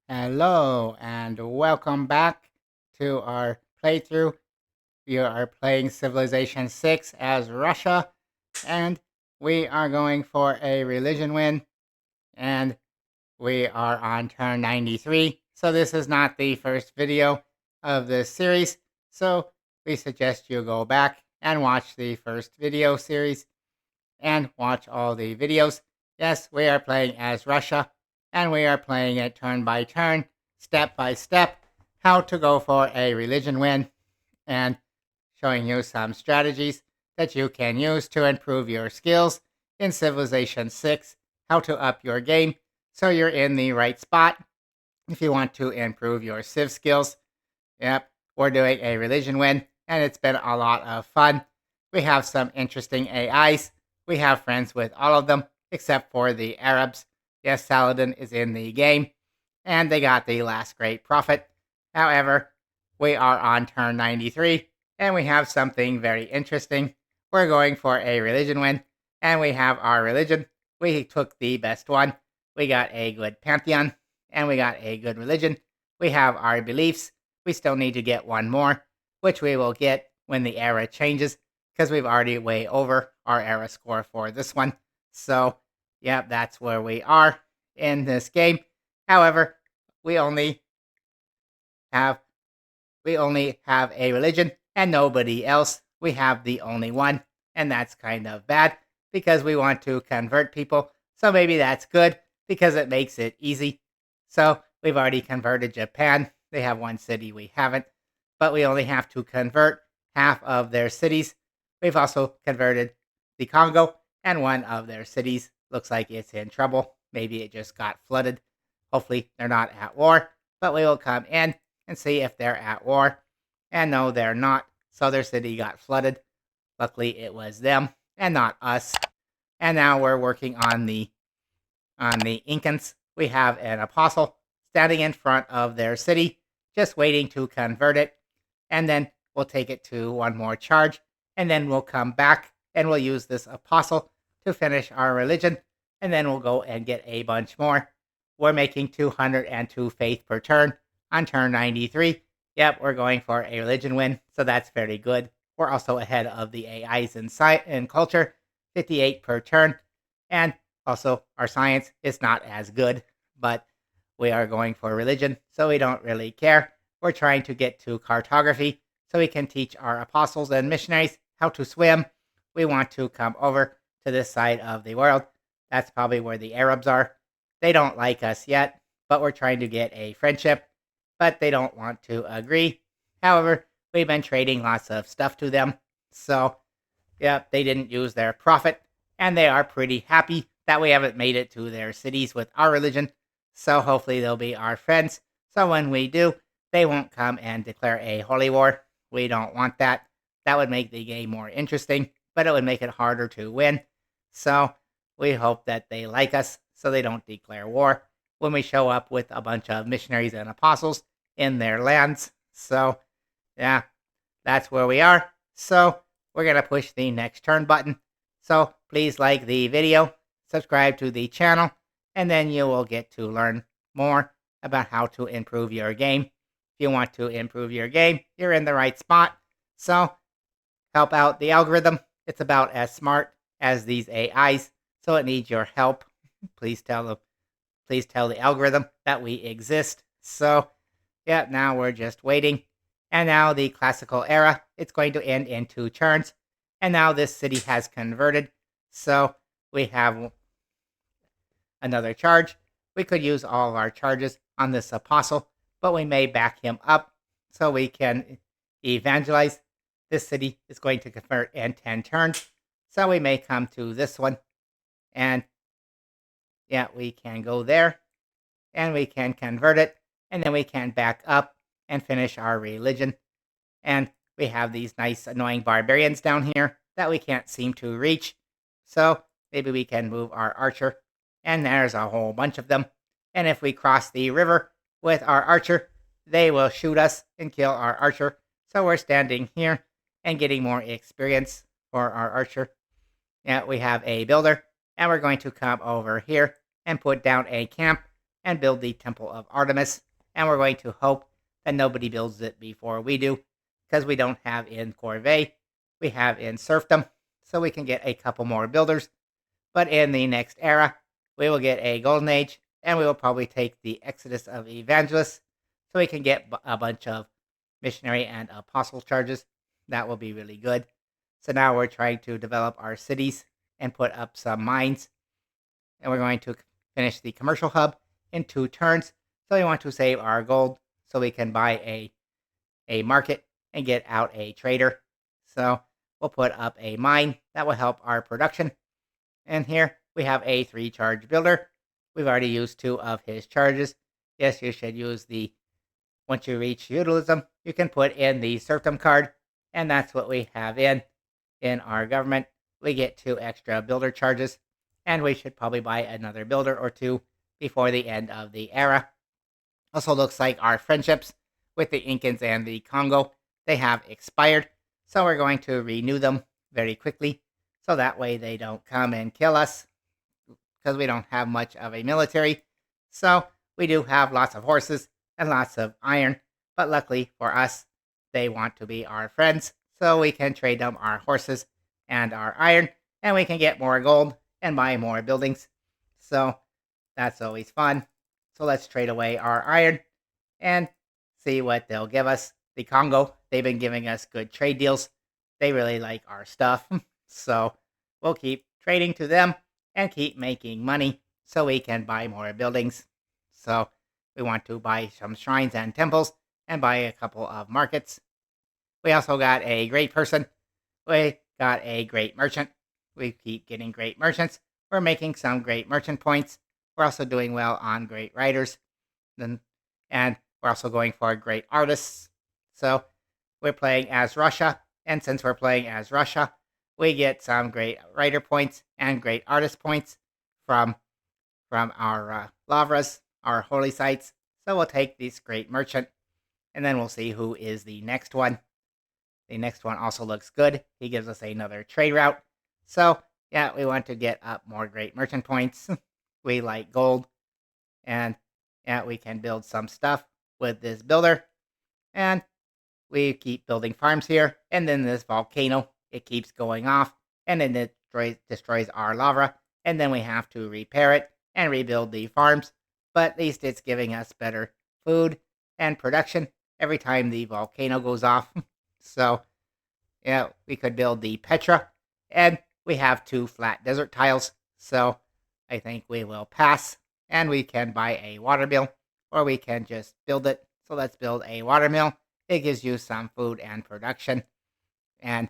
Hello and welcome back to our playthrough. We are playing Civilization 6 as Russia, and we are going for a religion win, and we are on turn 93. So this is not the first video of this series, so we suggest you go back and watch the first video series and watch all the videos. Yes, we are playing as Russia, and we are playing it turn by turn, step by step, how to go for a religion win, and showing you some strategies that you can use to improve your skills in Civilization 6, how to up your game so you're in the right spot if you want to improve your Civ skills. Yep, we're doing a religion win, and it's been a lot of fun. We have some interesting AIs. We have friends with all of them, except for the Arabs. Yes, Saladin is in the game, and they got the last great prophet. However, we are on turn 93, and we have something very interesting. We're going for a religion win, and we have our religion. We took the best one. We got a good pantheon, and we got a good religion. We have our beliefs. We still need to get one more, which we will get when the era changes, because we've already way over our era score for this one. So, yeah, that's where we are in this game. However, we only have a religion and nobody else. We have the only one, and that's kind of bad because we want to convert people. So maybe that's good because it makes it easy. So we've already converted Japan. They have one city we haven't, but we only have to convert half of their cities. We've also converted the Congo, and one of their cities looks like it's in trouble. Maybe it just got flooded. Hopefully they're not at war, but we will come in and see if they're at war. And no, they're not. So their city got flooded. Luckily it was them and not us. And now we're working on the Incans. We have an apostle standing in front of their city, just waiting to convert it. And then we'll take it to one more charge. And then we'll come back and we'll use this apostle to finish our religion. And then we'll go and get a bunch more. We're making 202 faith per turn on turn 93. Yep, we're going for a religion win, so that's very good. We're also ahead of the AIs in culture, 58 per turn. And also, our science is not as good, but we are going for religion, so we don't really care. We're trying to get to cartography so we can teach our apostles and missionaries how to swim. We want to come over to this side of the world. That's probably where the Arabs are. They don't like us yet, but we're trying to get a friendship, but they don't want to agree. However, we've been trading lots of stuff to them, so yeah, they didn't use their profit, and they are pretty happy that we haven't made it to their cities with our religion. So hopefully they'll be our friends. So when we do, they won't come and declare a holy war. We don't want that. That would make the game more interesting, but it would make it harder to win. So we hope that they like us so they don't declare war when we show up with a bunch of missionaries and apostles in their lands. So yeah, that's where we are. So we're going to push the next turn button. So please like the video, subscribe to the channel, and then you will get to learn more about how to improve your game. If you want to improve your game, you're in the right spot. So help out the algorithm. It's about as smart as these AIs, so it needs your help. Please tell the algorithm that we exist. So yeah, now we're just waiting. And now the classical era, it's going to end in 2 turns. And now this city has converted. So we have another charge. We could use all of our charges on this apostle, but we may back him up so we can evangelize. This city is going to convert in 10 turns. So we may come to this one. And yeah, we can go there. And we can convert it. And then we can back up and finish our religion. And we have these nice annoying barbarians down here that we can't seem to reach. So maybe we can move our archer. And there's a whole bunch of them. And if we cross the river with our archer, they will shoot us and kill our archer. So we're standing here and getting more experience for our archer. Yeah, we have a builder. And we're going to come over here and put down a camp and build the Temple of Artemis. And we're going to hope that nobody builds it before we do, because we don't have in Corvée, we have in Serfdom, so we can get a couple more builders. But in the next era, we will get a Golden Age, and we will probably take the Exodus of Evangelists, so we can get a bunch of missionary and apostle charges. That will be really good. So now we're trying to develop our cities and put up some mines. And we're going to finish the commercial hub in 2 turns. So we want to save our gold so we can buy a market and get out a trader. So we'll put up a mine that will help our production. And here we have a 3 charge builder. We've already used 2 of his charges. Yes, you should use once you reach feudalism, you can put in the serfdom card. And that's what we have in our government. We get 2 extra builder charges. And we should probably buy another builder or 2 before the end of the era. Also looks like our friendships with the Incans and the Congo, they have expired. So we're going to renew them very quickly, so that way they don't come and kill us, because we don't have much of a military. So we do have lots of horses and lots of iron, but luckily for us, they want to be our friends, so we can trade them our horses and our iron, and we can get more gold and buy more buildings. So that's always fun. So let's trade away our iron and see what they'll give us. The Congo, they've been giving us good trade deals. They really like our stuff. So we'll keep trading to them and keep making money so we can buy more buildings. So we want to buy some shrines and temples and buy a couple of markets. We also got a great person. We got a great merchant. We keep getting great merchants. We're making some great merchant points. We're also doing well on great writers. And we're also going for great artists. So we're playing as Russia. And since we're playing as Russia, we get some great writer points and great artist points from our lavras, our holy sites. So we'll take this great merchant, and then we'll see who is the next one. The next one also looks good. He gives us another trade route. So yeah, we want to get up more great merchant points. We like gold, and yeah, we can build some stuff with this builder. And we keep building farms here, and then this volcano, it keeps going off, and then it destroys our lava, and then we have to repair it and rebuild the farms. But at least it's giving us better food and production every time the volcano goes off. So yeah, we could build the Petra, and we have 2 flat desert tiles, so I think we will pass, and we can buy a water mill, or we can just build it. So let's build a water mill. It gives you some food and production, and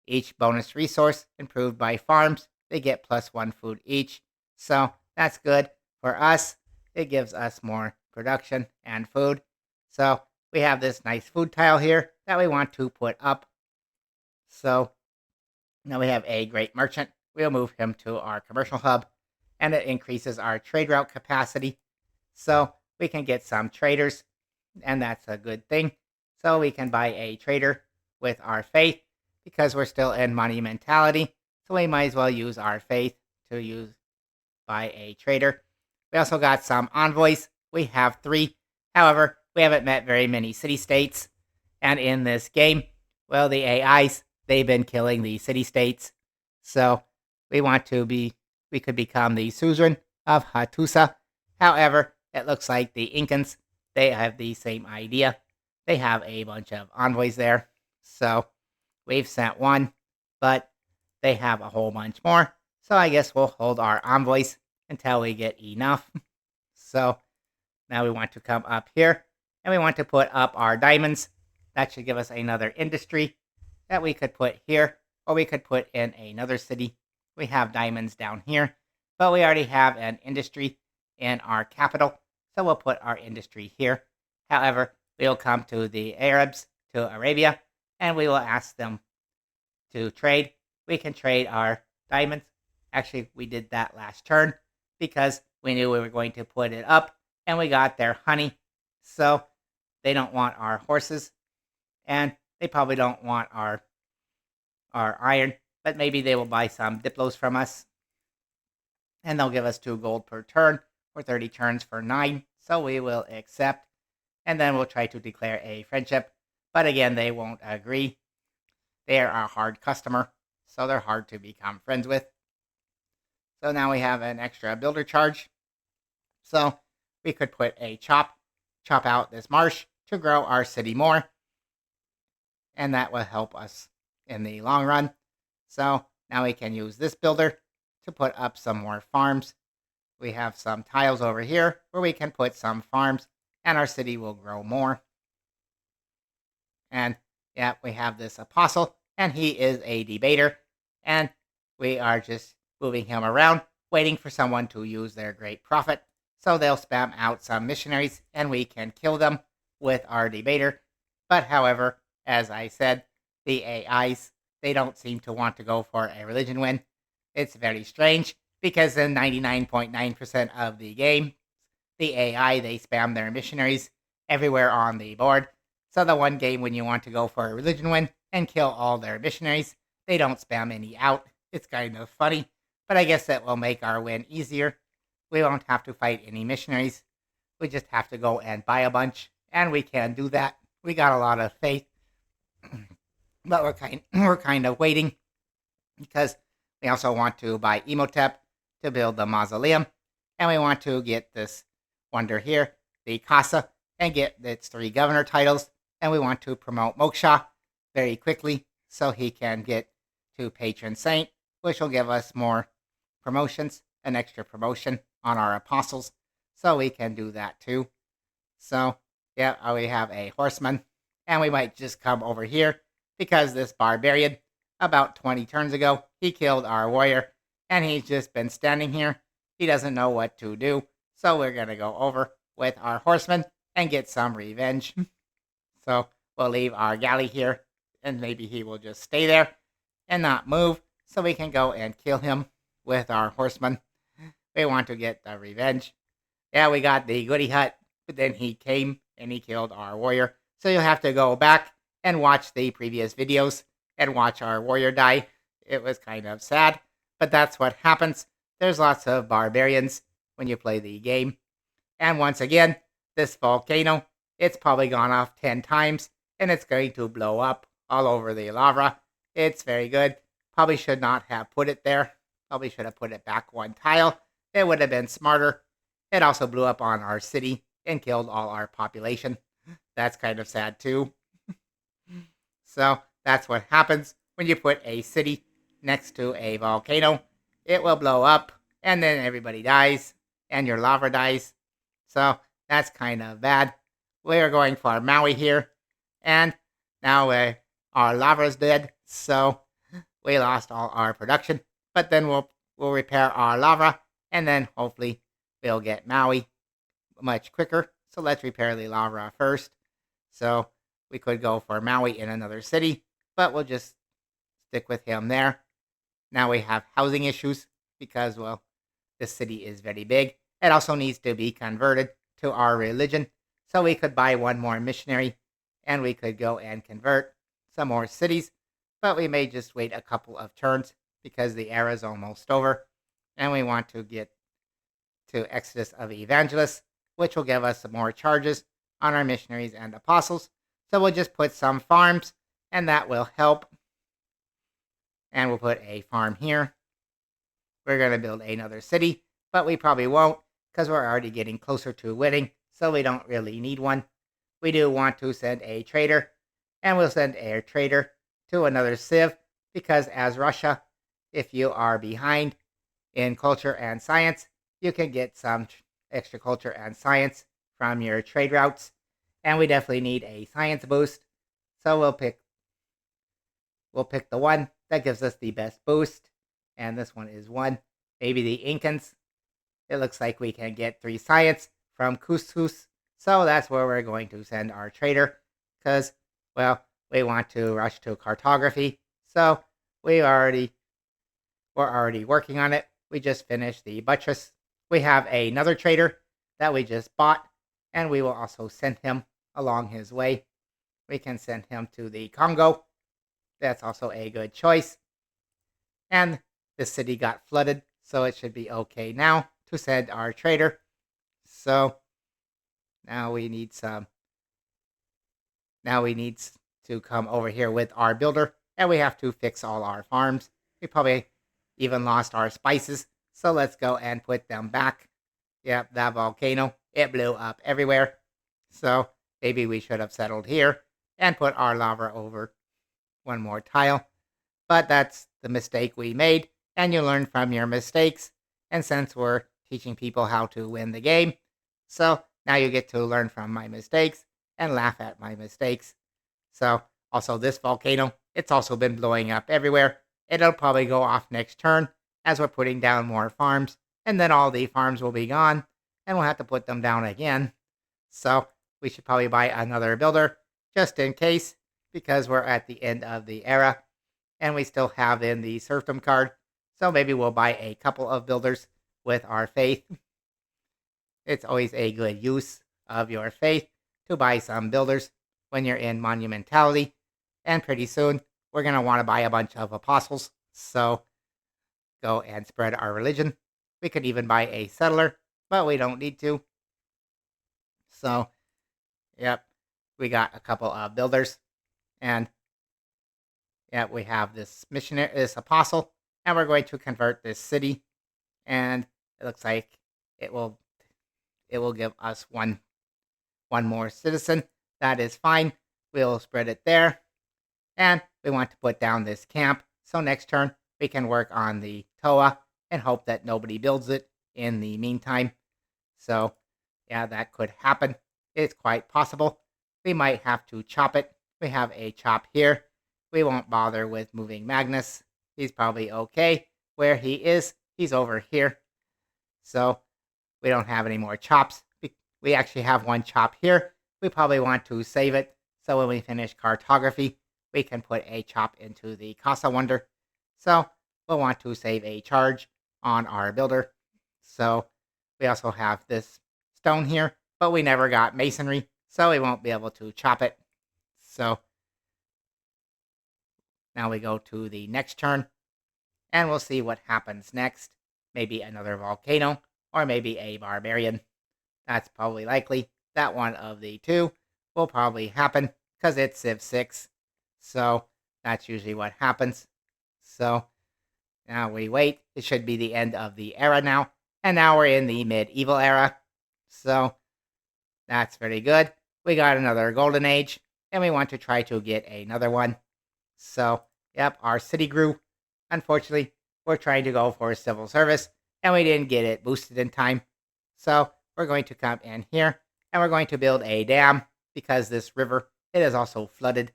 each bonus resource improved by farms, they get +1 food each. So that's good for us. It gives us more production and food. So we have this nice food tile here that we want to put up. So now we have a great merchant. We'll move him to our commercial hub, and it increases our trade route capacity. So we can get some traders, and that's a good thing. So we can buy a trader with our faith, because we're still in monumentality. So we might as well use our faith to buy a trader. We also got some envoys. We have 3. However, we haven't met very many city-states. And in this game, well, the AIs, they've been killing the city-states. So we could become the suzerain of Hattusa. However, it looks like the Incans, they have the same idea. They have a bunch of envoys there. So we've sent 1, but they have a whole bunch more. So I guess we'll hold our envoys until we get enough. So now we want to come up here, and we want to put up our diamonds. That should give us another industry that we could put here, or we could put in another city. We have diamonds down here, but we already have an industry in our capital, so we'll put our industry here. However, we'll come to the Arabs, to Arabia, and we will ask them to trade. We can trade our diamonds. Actually, we did that last turn because we knew we were going to put it up, and we got their honey. So they don't want our horses, and they probably don't want our iron, but maybe they will buy some diplos from us, and they'll give us 2 gold per turn for 30 turns for 9, so we will accept. And then we'll try to declare a friendship. But again, they won't agree. They are a hard customer, so they're hard to become friends with. So now we have an extra builder charge. So we could put a chop out this marsh to grow our city more. And that will help us in the long run. So now we can use this builder to put up some more farms. We have some tiles over here where we can put some farms and our city will grow more. And yeah, we have this apostle and he is a debater. And we are just moving him around, waiting for someone to use their great prophet. So they'll spam out some missionaries and we can kill them with our debater. But however, as I said, the AIs, they don't seem to want to go for a religion win. It's very strange because in 99.9% of the game, the AI, they spam their missionaries everywhere on the board. So the one game when you want to go for a religion win and kill all their missionaries, they don't spam any out. It's kind of funny, but I guess that will make our win easier. We won't have to fight any missionaries. We just have to go and buy a bunch, and we can do that. We got a lot of faith, but we're kind of waiting because we also want to buy Emotep to build the mausoleum, and we want to get this wonder here, the Casa, and get its 3 governor titles, and we want to promote Moksha very quickly so he can get to patron saint, which will give us more promotions, an extra promotion on our apostles, so we can do that too. So yeah, we have a horseman, and we might just come over here because this barbarian, about 20 turns ago, he killed our warrior, and he's just been standing here. He doesn't know what to do, so we're gonna go over with our horseman and get some revenge. So we'll leave our galley here, and maybe he will just stay there and not move, so we can go and kill him with our horseman. We want to get the revenge. Yeah, we got the goody hut, but then he came and he killed our warrior. So you'll have to go back and watch the previous videos and watch our warrior die. It was kind of sad, but that's what happens. There's lots of barbarians when you play the game. And once again, this volcano, it's probably gone off 10 times, and it's going to blow up all over the lava. It's very good. Probably should not have put it there. Probably should have put it back 1 tile. It would have been smarter. It also blew up on our city and killed all our population. That's kind of sad too. So that's what happens when you put a city next to a volcano. It will blow up, and then everybody dies, and your lava dies. So that's kind of bad. We are going for Maui here, and now our lava is dead, so we lost all our production. But then we'll repair our lava, and then hopefully we'll get Maui much quicker. So let's repair the lava first. So we could go for Maui in another city, but we'll just stick with him there. Now we have housing issues because, well, this city is very big. It also needs to be converted to our religion. So we could buy 1 more missionary, and we could go and convert some more cities. But we may just wait a couple of turns because the era is almost over. And we want to get to Exodus of Evangelists, which will give us some more charges on our missionaries and apostles. So we'll just put some farms, and that will help. And we'll put a farm here. We're going to build another city, but we probably won't because we're already getting closer to winning, so we don't really need one. We do want to send a trader, and we'll send a trader to another civ because as Russia, if you are behind in culture and science, you can get some extra culture and science from your trade routes, and we definitely need a science boost. So we'll pick the one that gives us the best boost, and this one is 1. Maybe the Incans. It looks like we can get 3 science from Couscous, so that's where we're going to send our trader, because, well, we want to rush to cartography, so we're already working on it. We just finished the buttress. We have another trader that we just bought, and we will also send him along his way. We can send him to the Congo. That's also a good choice. And the city got flooded, so it should be okay now to send our trader. So now we need to come over here with our builder, and we have to fix all our farms. We probably even lost our spices, so let's go and put them back. Yep, that volcano, it blew up everywhere. So maybe we should have settled here and put our lava over one more tile. But that's the mistake we made, and you learn from your mistakes. And since we're teaching people how to win the game, so now you get to learn from my mistakes and laugh at my mistakes. So also this volcano, it's also been blowing up everywhere. It'll probably go off next turn as we're putting down more farms, and then all the farms will be gone, and we'll have to put them down again. So we should probably buy another builder just in case, because we're at the end of the era and we still have in the serfdom card. So maybe we'll buy a couple of builders with our faith. It's always a good use of your faith to buy some builders when you're in monumentality. And pretty soon we're going to want to buy a bunch of apostles. So go and spread our religion. We could even buy a settler, but we don't need to. So, yep, we got a couple of builders. And yeah, we have this missionary, this apostle, and we're going to convert this city. And it looks like it will give us one more citizen. That is fine. We'll spread it there. And we want to put down this camp. So next turn we can work on the Toa and hope that nobody builds it in the meantime. So yeah, that could happen. It's quite possible. We might have to chop it. We have a chop here. We won't bother with moving Magnus. He's probably okay where he is. He's over here. So we don't have any more chops. We actually have one chop here. We probably want to save it. So when we finish cartography, we can put a chop into the Casa Wonder. So we'll want to save a charge on our builder. So we also have this stone here, but we never got masonry, so we won't be able to chop it. So now we go to the next turn, and we'll see what happens next. Maybe another volcano, or maybe a barbarian. That's probably likely. That one of the two will probably happen, because it's Civ 6. So that's usually what happens. So now we wait. It should be the end of the era now. And now we're in the medieval era. So that's very good. We got another golden age. And we want to try to get another one. So, yep, our city grew. Unfortunately, we're trying to go for civil service. And we didn't get it boosted in time. So we're going to come in here. And we're going to build a dam. Because this river, it is also flooded.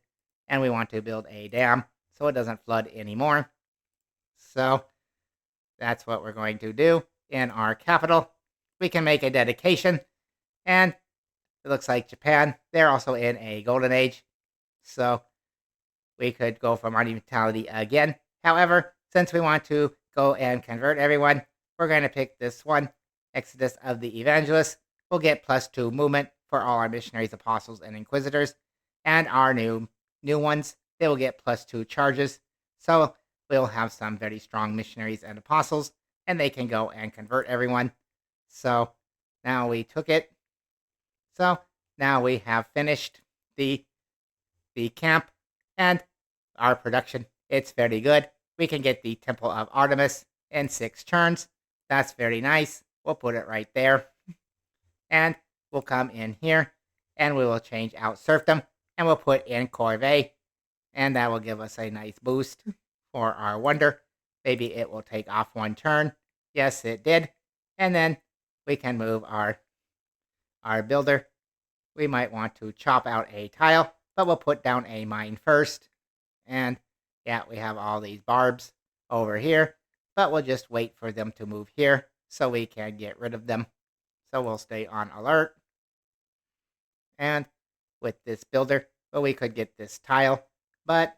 And we want to build a dam so it doesn't flood anymore. So that's what we're going to do in our capital. We can make a dedication. And it looks like Japan, they're also in a golden age. So we could go for monumentality again. However, since we want to go and convert everyone, we're going to pick this one, Exodus of the Evangelists. We'll get +2 movement for all our missionaries, apostles, and inquisitors. And our new ones, they will get +2 charges. So we'll have some very strong missionaries and apostles, and they can go and convert everyone. So now we took it. So now we have finished the camp and our production. It's very good. We can get the Temple of Artemis in 6 turns. That's very nice. We'll put it right there. And we'll come in here and we will change out serfdom and we'll put in corvée. And that will give us a nice boost for our wonder. Maybe it will take off 1 turn. Yes, it did. And then we can move our builder. We might want to chop out a tile, but we'll put down a mine first. And yeah, we have all these barbs over here, but we'll just wait for them to move here so we can get rid of them. So we'll stay on alert. And with this builder, well, we could get this tile, but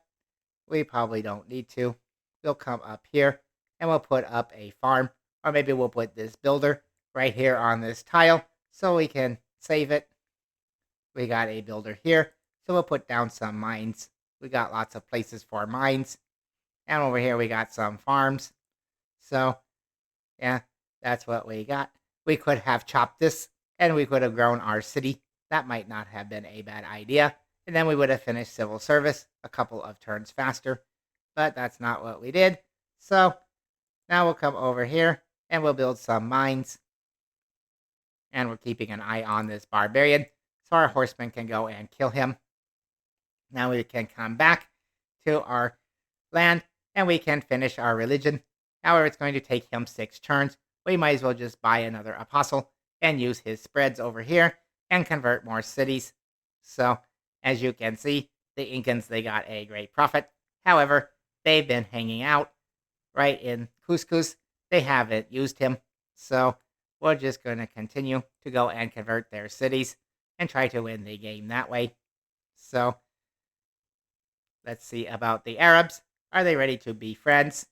we probably don't need to. We'll come up here and we'll put up a farm, or maybe we'll put this builder right here on this tile so we can save it. We got a builder here, so we'll put down some mines. We got lots of places for mines. And over here we got some farms. So, yeah, that's what we got. We could have chopped this and we could have grown our city. That might not have been a bad idea. And then we would have finished civil service a couple of turns faster. But that's not what we did. So now we'll come over here and we'll build some mines. And we're keeping an eye on this barbarian so our horsemen can go and kill him. Now we can come back to our land and we can finish our religion. However, it's going to take him 6 turns. We might as well just buy another apostle and use his spreads over here and convert more cities. So, as you can see, the Incans, they got a great profit. However, they've been hanging out right in Cuscus. They haven't used him. So, we're just going to continue to go and convert their cities and try to win the game that way. So, let's see about the Arabs. Are they ready to be friends?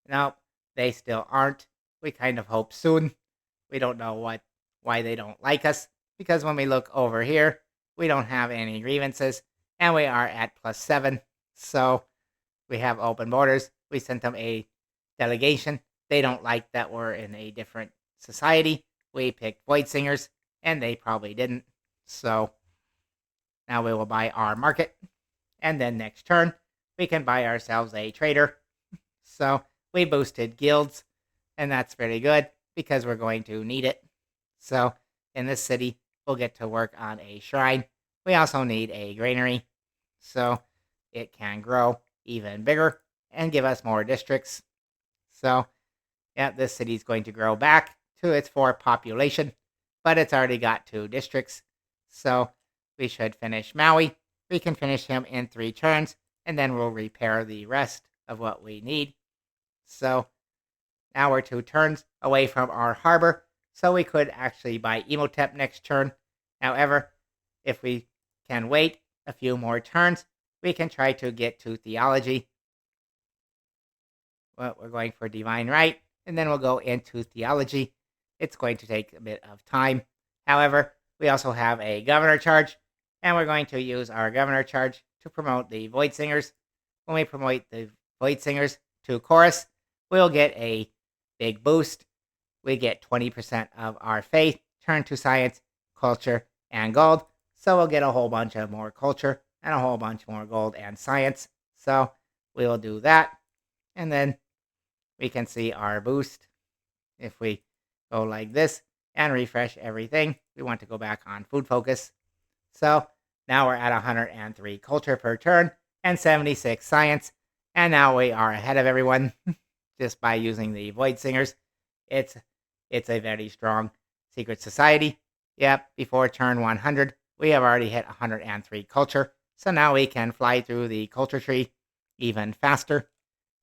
No, they still aren't. We kind of hope soon. We don't know why they don't like us, because when we look over here, we don't have any grievances, and we are at +7. So we have open borders. We sent them a delegation. They don't like that we're in a different society. We picked Void Singers, and they probably didn't. So now we will buy our market, and then next turn, we can buy ourselves a trader. So we boosted guilds, and that's pretty good because we're going to need it. So in this city, we'll get to work on a shrine. We also need a granary, so it can grow even bigger and give us more districts. So yeah, this city's going to grow back to its 4 population, but it's already got 2 districts. So we should finish Maui. We can finish him in 3 turns, and then we'll repair the rest of what we need. So now we're 2 turns away from our harbor, so we could actually buy Emotep next turn. However, if we can wait a few more turns, we can try to get to theology. Well, we're going for divine right, and then we'll go into theology. It's going to take a bit of time. However, we also have a governor charge, and we're going to use our governor charge to promote the Void Singers. When we promote the Void Singers to chorus, we'll get a big boost. We get 20% of our faith turned to science, culture, and gold. So we'll get a whole bunch of more culture and a whole bunch more gold and science. So we will do that. And then we can see our boost. If we go like this and refresh everything, we want to go back on food focus. So now we're at 103 culture per turn and 76 science. And now we are ahead of everyone just by using the Void Singers. It's a very strong secret society. Yep, before turn 100, we have already hit 103 culture. So now we can fly through the culture tree even faster.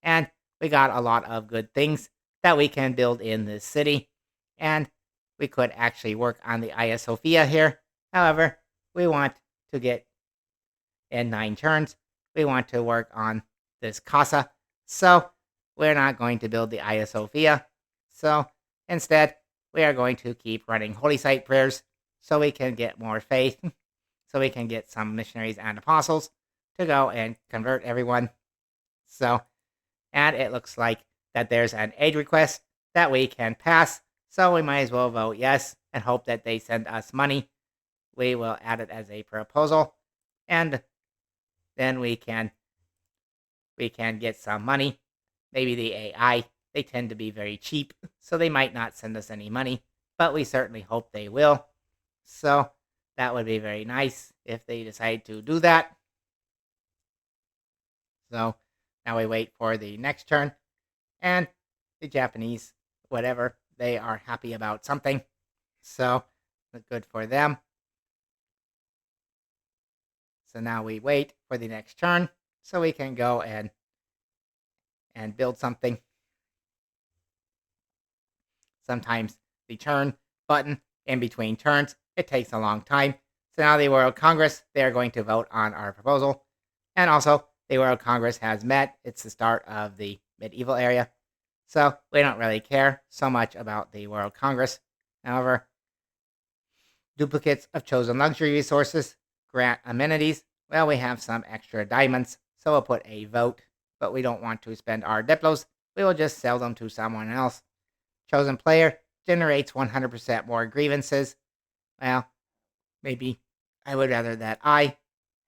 And we got a lot of good things that we can build in this city. And we could actually work on the Hagia Sophia here. However, we want to get in 9 turns. We want to work on this casa. So we're not going to build the Hagia Sophia. So instead, we are going to keep running holy site prayers so we can get more faith, so we can get some missionaries and apostles to go and convert everyone. So, and it looks like that there's an aid request that we can pass, so we might as well vote yes and hope that they send us money. We will add it as a proposal, and then we can get some money. Maybe the AI, they tend to be very cheap, so they might not send us any money, but we certainly hope they will. So that would be very nice if they decide to do that. So now we wait for the next turn, and the Japanese, whatever, they are happy about something. So good for them. So now we wait for the next turn so we can go and build something. Sometimes the turn button in between turns, it takes a long time. So now the World Congress, they are going to vote on our proposal. And also, the World Congress has met. It's the start of the medieval area. So we don't really care so much about the World Congress. However, duplicates of chosen luxury resources grant amenities. Well, we have some extra diamonds, so we'll put a vote. But we don't want to spend our diplos. We will just sell them to someone else. Chosen player generates 100% more grievances Well, maybe I would rather that I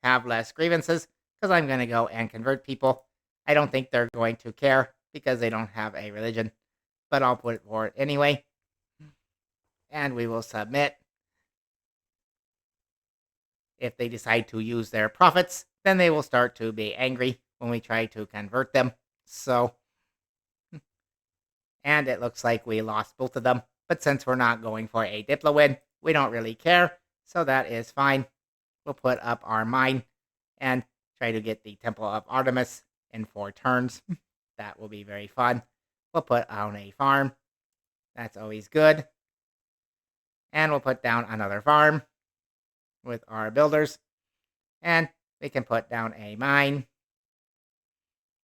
have less grievances because I'm going to go and convert people. I don't think they're going to care because they don't have a religion, but I'll put it for it anyway. And we will submit. If they decide to use their profits, then they will start to be angry when we try to convert them. So, and it looks like we lost both of them. But since we're not going for a Diplo win, we don't really care. So that is fine. We'll put up our mine and try to get the Temple of Artemis in 4 turns. That will be very fun. We'll put on a farm. That's always good. And we'll put down another farm with our builders. And we can put down a mine.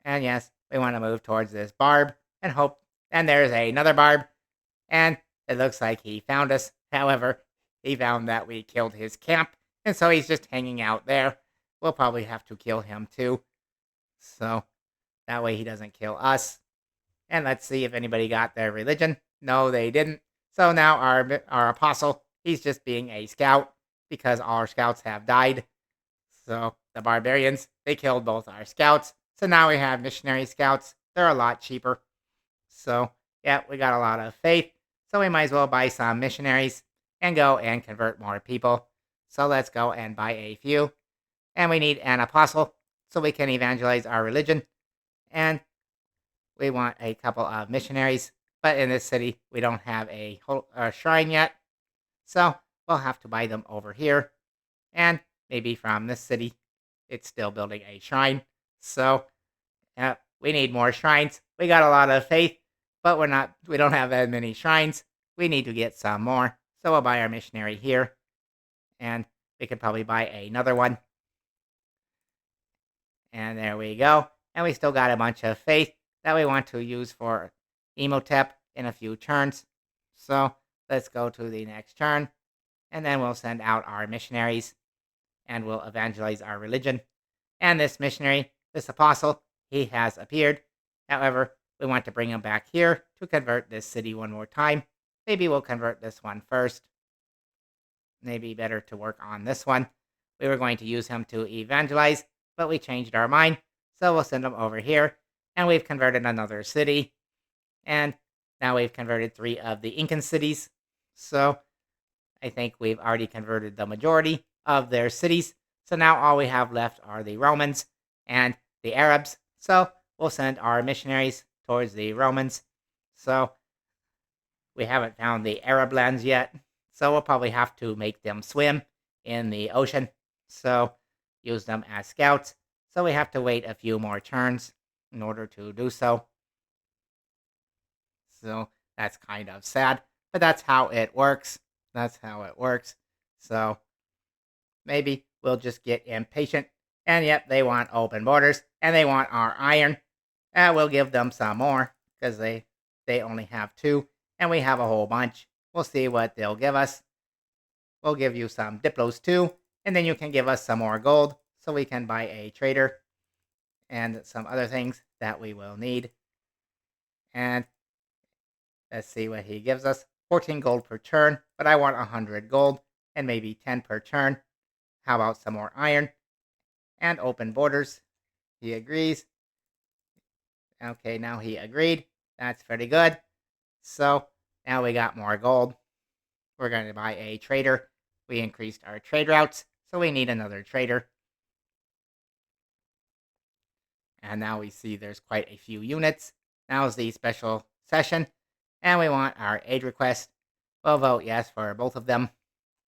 And yes, we want to move towards this barb and hope. And there's another barb. And it looks like he found us. However, he found that we killed his camp. And so he's just hanging out there. We'll probably have to kill him too. So that way he doesn't kill us. And let's see if anybody got their religion. No, they didn't. So now our apostle, he's just being a scout because our scouts have died. So the barbarians, they killed both our scouts. So now we have missionary scouts. They're a lot cheaper. So yeah, we got a lot of faith. So we might as well buy some missionaries and go and convert more people. So let's go and buy a few. And we need an apostle so we can evangelize our religion. And we want a couple of missionaries. But in this city, we don't have a shrine yet. So we'll have to buy them over here. And maybe from this city, it's still building a shrine. So we need more shrines. We got a lot of faith, but we don't have that many shrines. We need to get some more. So we'll buy our missionary here. And we could probably buy another one. And there we go. And we still got a bunch of faith that we want to use for Emotep in a few turns. So let's go to the next turn. And then we'll send out our missionaries. And we'll evangelize our religion. And this missionary, this apostle, he has appeared. However, we want to bring him back here to convert this city one more time. Maybe we'll convert this one first. Maybe better to work on this one. We were going to use him to evangelize, but we changed our mind. So we'll send him over here. And we've converted another city. And now we've converted 3 of the Incan cities. So I think we've already converted the majority of their cities. So now all we have left are the Romans and the Arabs. So we'll send our missionaries towards the Romans. So we haven't found the Arab lands yet. So we'll probably have to make them swim in the ocean. So use them as scouts. So we have to wait a few more turns in order to do so. So that's kind of sad. But that's how it works. That's how it works. So maybe we'll just get impatient. And yep, they want open borders. And they want our iron. We'll give them some more. Because they only have 2. And we have a whole bunch. We'll see what they'll give us. We'll give you some Diplos too. And then you can give us some more gold. So we can buy a trader. And some other things that we will need. And let's see what he gives us. 14 gold per turn. But I want 100 gold. And maybe 10 per turn. How about some more iron? And open borders. He agrees. Okay, now he agreed. That's pretty good. So now we got more gold. We're going to buy a trader. We increased our trade routes, so we need another trader. And now we see there's quite a few units. Now's the special session. And we want our aid request. We'll vote yes for both of them.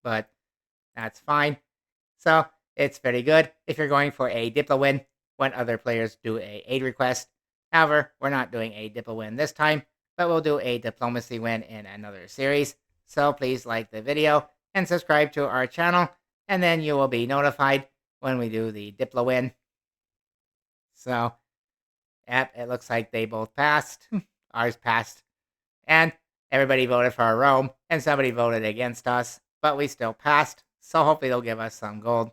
But that's fine. So it's pretty good if you're going for a Diplo win when other players do a aid request. However, we're not doing a Diplo win this time, but we'll do a diplomacy win in another series. So please like the video and subscribe to our channel, and then you will be notified when we do the Diplo win. So, yep, it looks like they both passed. Ours passed. And everybody voted for Rome, and somebody voted against us, but we still passed. So hopefully they'll give us some gold.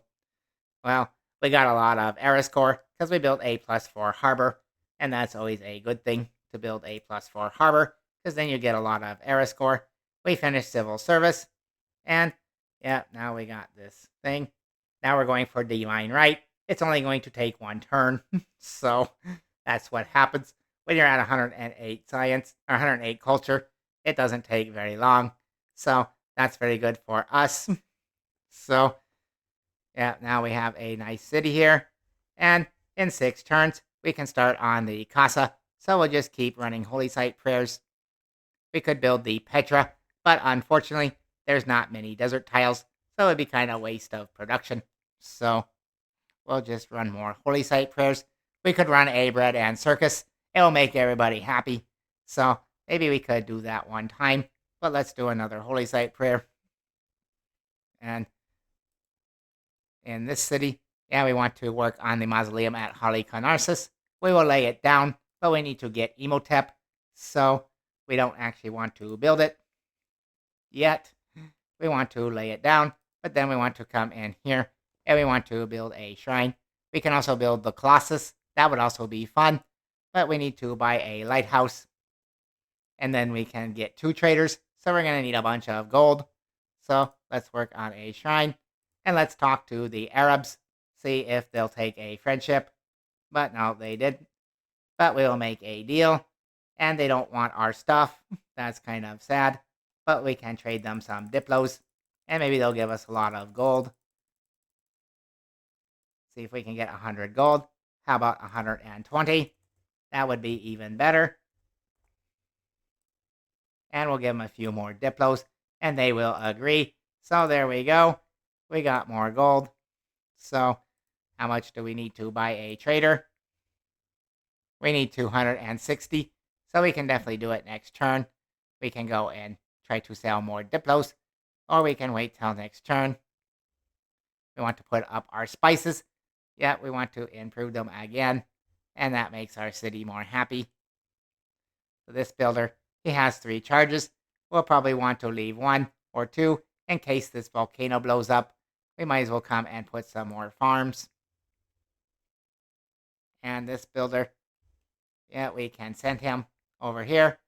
Well, we got a lot of Era score because we built a +4 harbor. And that's always a good thing to build a +4 harbor because then you get a lot of Era score. We finished civil service. And Yeah, now we got this thing. Now we're going for divine right. It's only going to take one turn. So that's what happens when you're at 108 science or 108 culture. It doesn't take very long. So that's very good for us. So yeah, now we have a nice city here. And in 6 turns, we can start on the Casa. So we'll just keep running holy site prayers. We could build the Petra, but unfortunately, there's not many desert tiles, so it'd be kind of waste of production. So we'll just run more holy site prayers. We could run a bread and circus. It will make everybody happy. So maybe we could do that one time, but let's do another holy site prayer. And in this city, yeah, we want to work on the mausoleum at Halicarnassus. We will lay it down, but we need to get Emotep, so we don't actually want to build it yet. We want to lay it down, but then we want to come in here and we want to build a shrine. We can also build the Colossus. That would also be fun, but we need to buy a lighthouse, and then we can get 2 traders, so we're going to need a bunch of gold. So let's work on a shrine, and let's talk to the Arabs, see if they'll take a friendship. But no, they didn't. But we'll make a deal, and they don't want our stuff. That's kind of sad, but we can trade them some Diplos, and maybe they'll give us a lot of gold. See if we can get 100 gold. How about 120? That would be even better. And we'll give them a few more Diplos, and they will agree. So there we go. We got more gold. So how much do we need to buy a trader? We need 260. So we can definitely do it next turn. We can go and try to sell more Diplos, or we can wait till next turn. We want to put up our spices. Yeah, we want to improve them again, and that makes our city more happy. So this builder, he has 3 charges. We'll probably want to leave 1 or 2 in case this volcano blows up. We might as well come and put some more farms. And this builder, yeah, we can send him over here,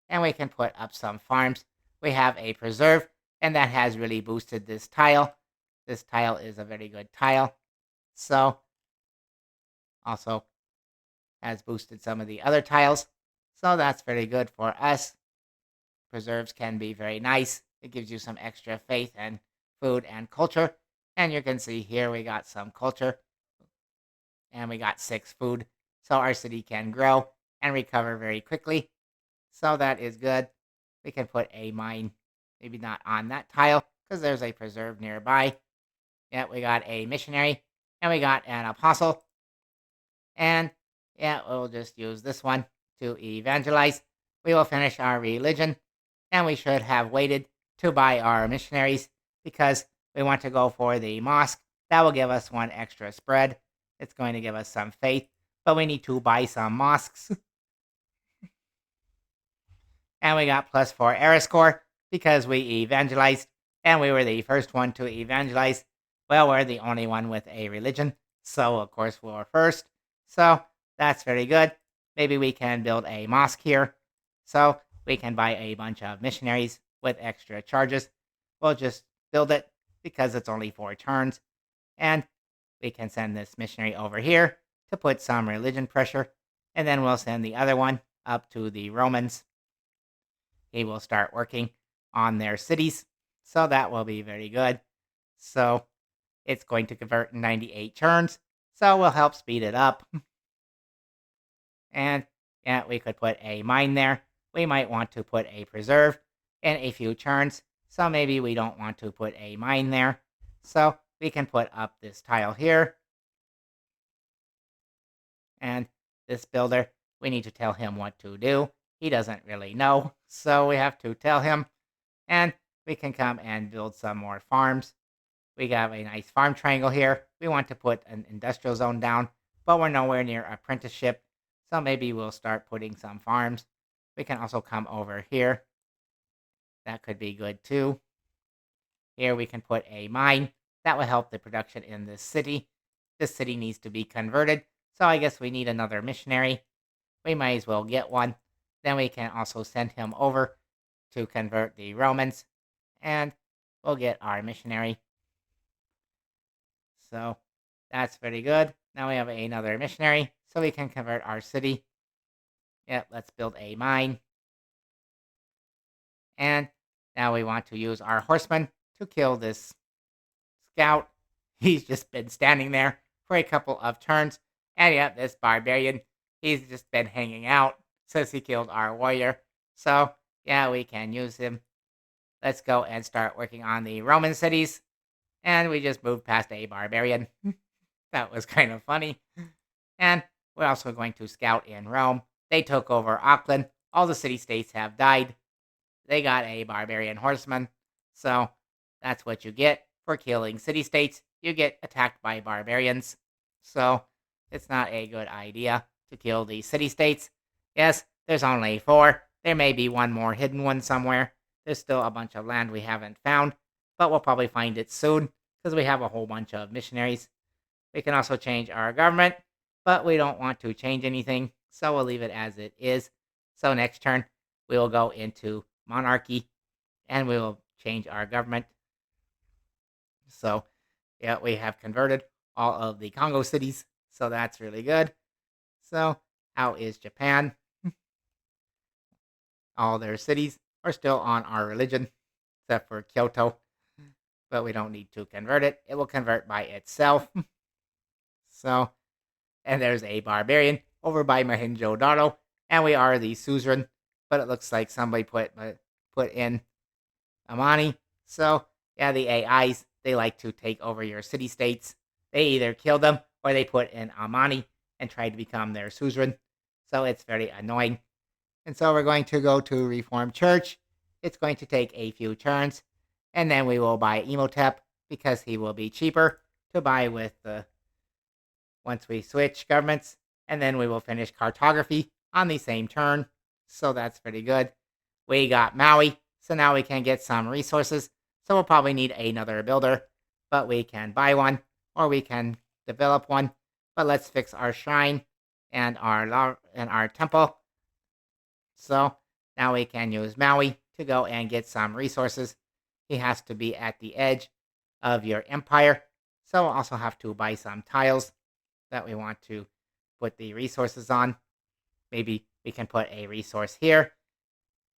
and we can put up some farms. We have a preserve, and that has really boosted this tile. This tile is a very good tile. So also has boosted some of the other tiles. So that's very good for us. Preserves can be very nice. It gives you some extra faith and food and culture. And you can see here we got some culture. And we got 6 food. So our city can grow and recover very quickly. So that is good. We can put a mine, maybe not on that tile, because there's a preserve nearby. Yeah, we got a missionary. And we got an apostle. And yeah, we'll just use this one to evangelize. We will finish our religion. And we should have waited to buy our missionaries because we want to go for the mosque. That will give us 1 extra spread. It's going to give us some faith, but we need to buy some mosques. And we got +4 era score because we evangelized, and we were the first one to evangelize. Well, we're the only one with a religion, so of course we're first. So that's very good. Maybe we can build a mosque here. So we can buy a bunch of missionaries with extra charges. We'll just build it because it's only 4 turns. And we can send this missionary over here to put some religion pressure. And then we'll send the other one up to the Romans. He will start working on their cities. So that will be very good. So it's going to convert in 98 turns. So we'll help speed it up. And yeah, we could put a mine there. We might want to put a preserve in a few turns. So maybe we don't want to put a mine there. So we can put up this tile here. And this builder, we need to tell him what to do. He doesn't really know. So we have to tell him. And we can come and build some more farms. We got a nice farm triangle here. We want to put an industrial zone down, but we're nowhere near apprenticeship. So maybe we'll start putting some farms. We can also come over here. That could be good too. Here we can put a mine. That will help the production in this city. This city needs to be converted. So I guess we need another missionary. We might as well get one. Then we can also send him over to convert the Romans. And we'll get our missionary. So that's pretty good. Now we have another missionary, so we can convert our city. Yep, let's build a mine. And now we want to use our horseman to kill this scout. He's just been standing there for a couple of turns. And yep, this barbarian, he's just been hanging out since he killed our warrior. So yeah, we can use him. Let's go and start working on the Roman cities. And we just moved past a barbarian. That was kind of funny. And we're also going to scout in Rome. They took over Auckland. All the city-states have died. They got a barbarian horseman. So that's what you get for killing city-states. You get attacked by barbarians. So it's not a good idea to kill the city-states. Yes, there's only 4. There may be one more hidden one somewhere. There's still a bunch of land we haven't found. But we'll probably find it soon, because we have a whole bunch of missionaries. We can also change our government, but we don't want to change anything, so we'll leave it as it is. So next turn, we will go into monarchy, and we will change our government. So, yeah, we have converted all of the Congo cities, so that's really good. So, how is Japan? All their cities are still on our religion, except for Kyoto, but we don't need to convert it. It will convert by itself. So, and there's a barbarian over by Mohenjo-Daro, and we are the suzerain, but it looks like somebody put in Amani. So, yeah, the AIs, they like to take over your city-states. They either kill them, or they put in Amani and try to become their suzerain. So it's very annoying. And so we're going to go to Reformed Church. It's going to take a few turns, and then we will buy Emotep, because he will be cheaper to buy with the once we switch governments, and then we will finish cartography on the same turn. So that's pretty good. We got Maui, so now we can get some resources. So we'll probably need another builder, but we can buy one, or we can develop one. But let's fix our shrine and our temple. So now we can use Maui to go and get some resources. He has to be at the edge of your empire. So we'll also have to buy some tiles that we want to put the resources on. Maybe we can put a resource here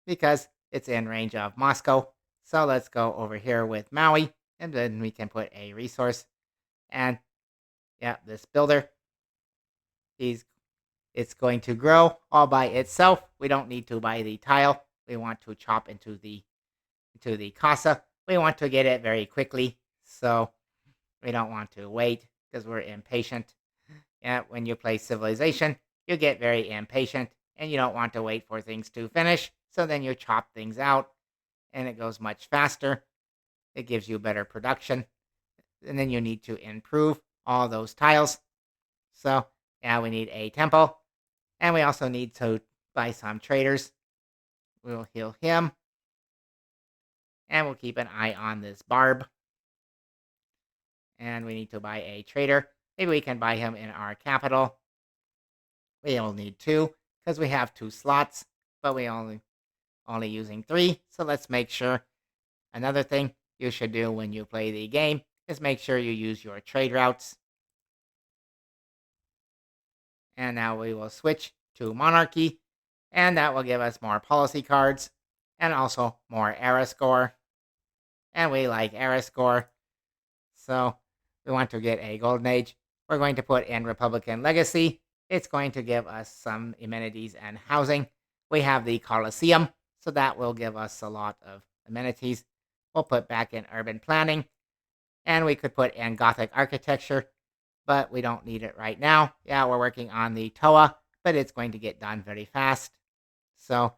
because it's in range of Moscow. So let's go over here with Maui, and then we can put a resource. And yeah, this builder, it's going to grow all by itself. We don't need to buy the tile. We want to chop into the casa. We want to get it very quickly, so we don't want to wait because we're impatient. Yeah, when you play Civilization, you get very impatient, and you don't want to wait for things to finish, so then you chop things out, and it goes much faster. It gives you better production, and then you need to improve all those tiles. So, yeah, we need a temple, and we also need to buy some traders. We'll heal him, and we'll keep an eye on this barb. And we need to buy a trader. Maybe we can buy him in our capital. We will need 2 because we have 2 slots, but we only using 3. So let's make sure. Another thing you should do when you play the game is make sure you use your trade routes. And now we will switch to monarchy, and that will give us more policy cards and also more era score. And we like era score, so we want to get a golden age. We're going to put in Republican Legacy. It's going to give us some amenities and housing. We have the Colosseum, so that will give us a lot of amenities. We'll put back in urban planning, and we could put in Gothic architecture, but we don't need it right now. Yeah, we're working on the TOA, but it's going to get done very fast. So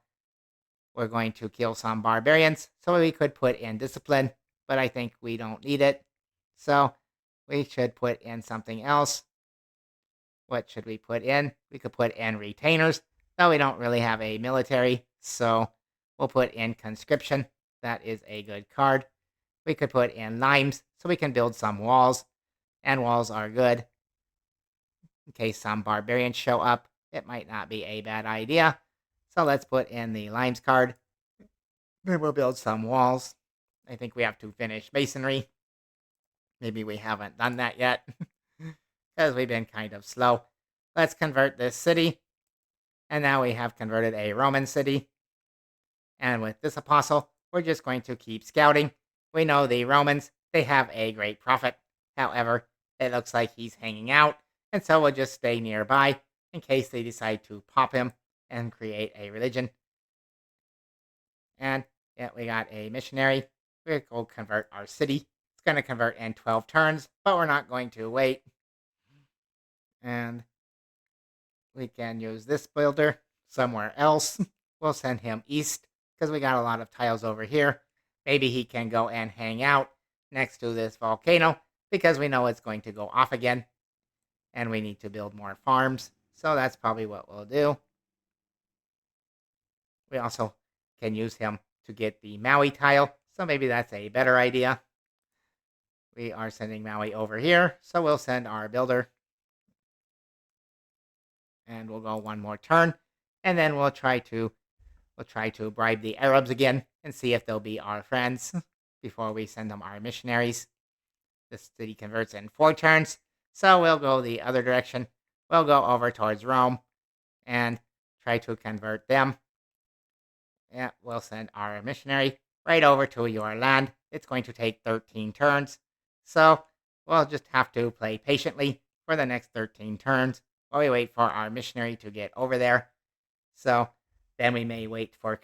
we're going to kill some barbarians, so we could put in discipline, but I think we don't need it. So we should put in something else. What should we put in? We could put in retainers, though we don't really have a military, so we'll put in conscription. That is a good card. We could put in limes, so we can build some walls, and walls are good. In case some barbarians show up, it might not be a bad idea. So let's put in the limes card. Then we'll build some walls. I think we have to finish masonry. Maybe we haven't done that yet because we've been kind of slow. Let's convert this city. And now we have converted a Roman city. And with this apostle, we're just going to keep scouting. We know the Romans, they have a great prophet. However, it looks like he's hanging out. And so we'll just stay nearby in case they decide to pop him and create a religion. And yeah, we got a missionary. We're going to convert our city. It's going to convert in 12 turns, but we're not going to wait. And we can use this builder somewhere else. We'll send him east because we got a lot of tiles over here. Maybe he can go and hang out next to this volcano because we know it's going to go off again. And we need to build more farms. So that's probably what we'll do. We also can use him to get the Maui tile. So maybe that's a better idea. We are sending Maui over here. So we'll send our builder. And we'll go one more turn. And then we'll try to bribe the Arabs again and see if they'll be our friends before we send them our missionaries. This city converts in 4 turns. So we'll go the other direction. We'll go over towards Rome and try to convert them. Yeah, we'll send our missionary right over to your land. It's going to take 13 turns. So we'll just have to play patiently for the next 13 turns while we wait for our missionary to get over there. So then we may wait for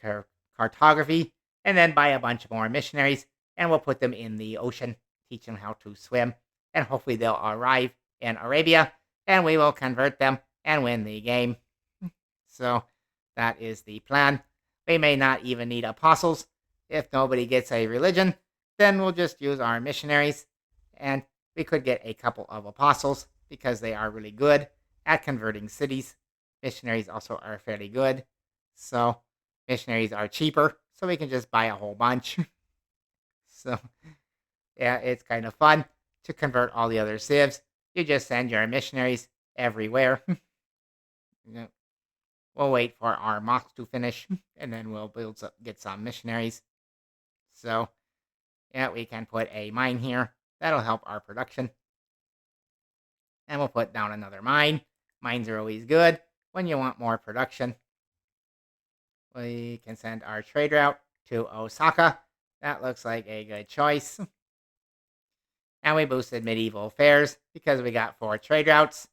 cartography and then buy a bunch more missionaries and we'll put them in the ocean, teach them how to swim, and hopefully they'll arrive in Arabia and we will convert them and win the game. So that is the plan. We may not even need apostles. If nobody gets a religion, then we'll just use our missionaries. And we could get a couple of apostles because they are really good at converting cities. Missionaries also are fairly good. So missionaries are cheaper, so we can just buy a whole bunch. So yeah, it's kind of fun to convert all the other civs. You just send your missionaries everywhere. Yeah. We'll wait for our mosques to finish, and then we'll get some missionaries. So, yeah, we can put a mine here. That'll help our production. And we'll put down another mine. Mines are always good when you want more production. We can send our trade route to Osaka. That looks like a good choice. And we boosted medieval fairs because we got 4 trade routes.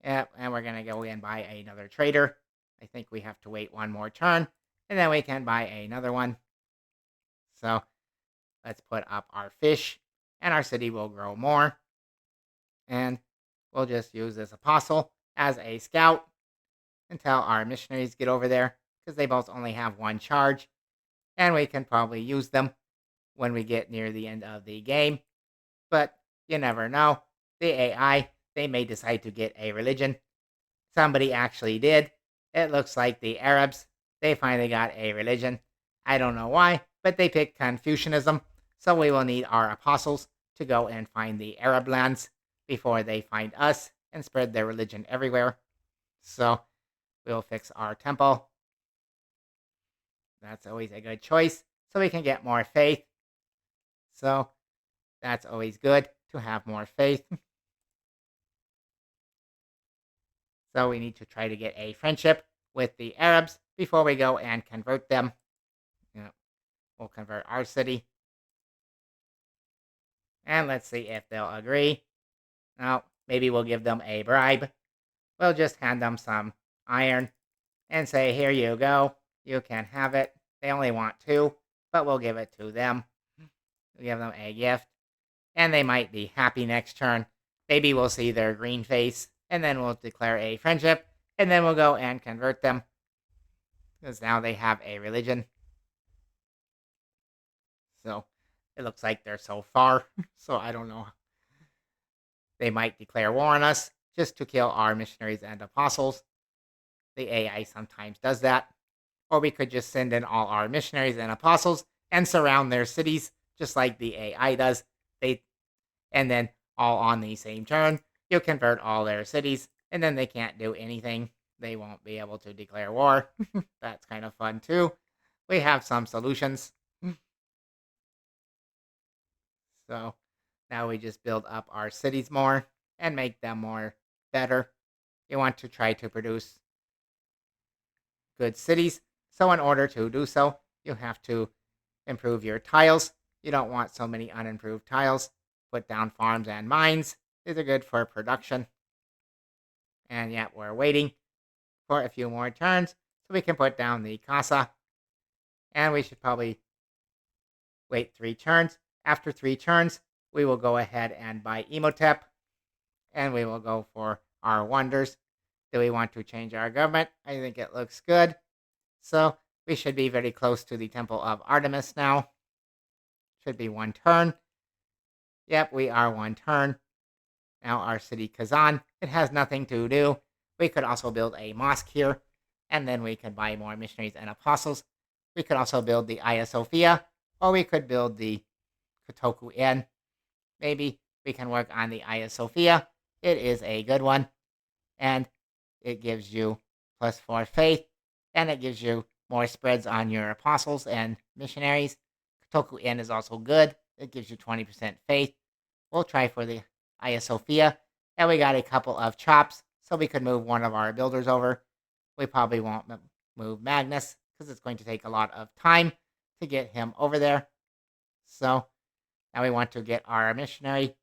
Yep, and we're going to go and buy another trader. I think we have to wait one more turn, and then we can buy another one. So let's put up our fish, and our city will grow more. And we'll just use this apostle as a scout until our missionaries get over there, because they both only have 1 charge. And we can probably use them when we get near the end of the game. But you never know. The AI, they may decide to get a religion. Somebody actually did. It looks like the Arabs, they finally got a religion. I don't know why, but they picked Confucianism. So we will need our apostles to go and find the Arab lands before they find us and spread their religion everywhere. So we'll fix our temple. That's always a good choice, so we can get more faith. So that's always good to have more faith. So we need to try to get a friendship with the Arabs before we go and convert them. Yeah, we'll convert our city. And let's see if they'll agree. Now, maybe we'll give them a bribe. We'll just hand them some iron and say, here you go. You can have it. They only want 2, but we'll give it to them. We'll give them a gift. And they might be happy next turn. Maybe we'll see their green face, and then we'll declare a friendship, and then we'll go and convert them. Because now they have a religion. So it looks like they're so far. So I don't know. They might declare war on us just to kill our missionaries and apostles. The AI sometimes does that. Or we could just send in all our missionaries and apostles and surround their cities just like the AI does. And then all on the same turn, you convert all their cities, and then they can't do anything. They won't be able to declare war. That's kind of fun too. We have some solutions. So now we just build up our cities more and make them more better. You want to try to produce good cities. So in order to do so, you have to improve your tiles. You don't want so many unimproved tiles. Put down farms and mines. These are good for production. And yet we're waiting for a few more turns so we can put down the casa. And we should probably wait 3 turns. After 3 turns, we will go ahead and buy Emotep. And we will go for our wonders. Do we want to change our government? I think it looks good. So we should be very close to the Temple of Artemis now. Should be 1 turn. Yep, we are 1 turn. Now our city Kazan, it has nothing to do. We could also build a mosque here, and then we could buy more missionaries and apostles. We could also build the Hagia Sophia, or we could build the Kotoku Inn. Maybe we can work on the Hagia Sophia. It is a good one, and it gives you +4 faith, and it gives you more spreads on your apostles and missionaries. Kotoku Inn is also good. It gives you 20% faith. We'll try for the Hagia Sophia. And we got a couple of chops, so we could move one of our builders over. We probably won't move Magnus, because it's going to take a lot of time to get him over there. So now we want to get our missionary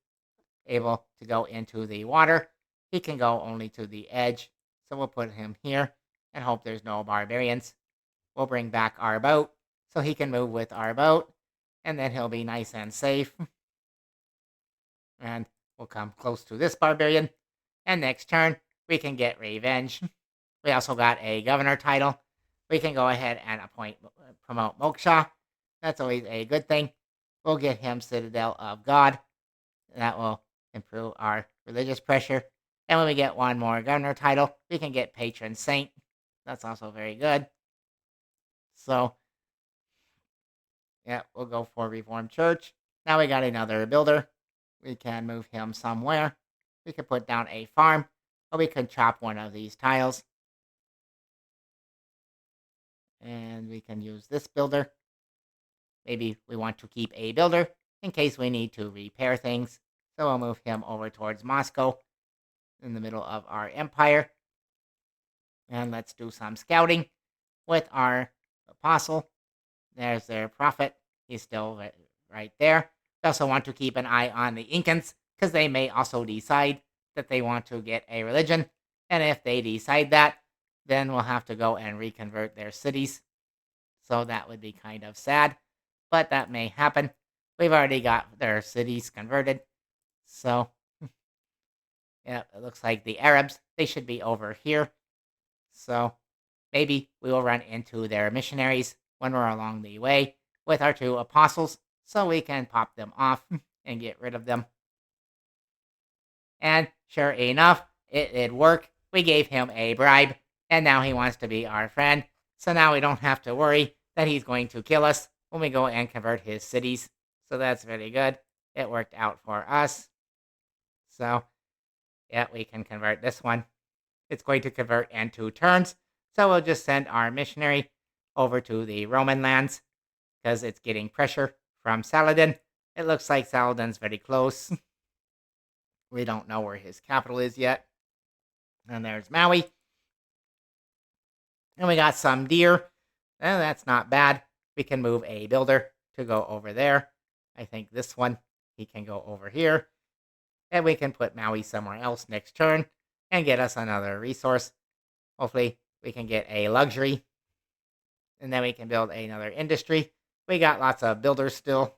able to go into the water. He can go only to the edge, so we'll put him here and hope there's no barbarians. We'll bring back our boat, so he can move with our boat, and then he'll be nice and safe. And we'll come close to this barbarian. And next turn, we can get revenge. We also got a governor title. We can go ahead and promote Moksha. That's always a good thing. We'll get him Citadel of God. That will improve our religious pressure. And when we get 1 more governor title, we can get patron saint. That's also very good. So, yeah, we'll go for Reformed Church. Now we got another builder. We can move him somewhere. We could put down a farm, or we could chop one of these tiles. And we can use this builder. Maybe we want to keep a builder in case we need to repair things. So we'll move him over towards Moscow in the middle of our empire. And let's do some scouting with our apostle. There's their prophet. He's still right there. We also want to keep an eye on the Incans, because they may also decide that they want to get a religion. And if they decide that, then we'll have to go and reconvert their cities. So that would be kind of sad, but that may happen. We've already got their cities converted. So, yeah, it looks like the Arabs, they should be over here. So, maybe we will run into their missionaries when we're along the way with our 2 apostles, so we can pop them off and get rid of them. And sure enough, it did work. We gave him a bribe, and now he wants to be our friend. So now we don't have to worry that he's going to kill us when we go and convert his cities. So that's very good. It worked out for us. So, yeah, we can convert this one. It's going to convert in 2 turns. So we'll just send our missionary over to the Roman lands, because it's getting pressure from Saladin. It looks like Saladin's very close. We don't know where his capital is yet. And there's Maui. And we got some deer. And that's not bad. We can move a builder to go over there. I think this one, he can go over here. And we can put Maui somewhere else next turn and get us another resource. Hopefully, we can get a luxury. And then we can build another industry. We got lots of builders still.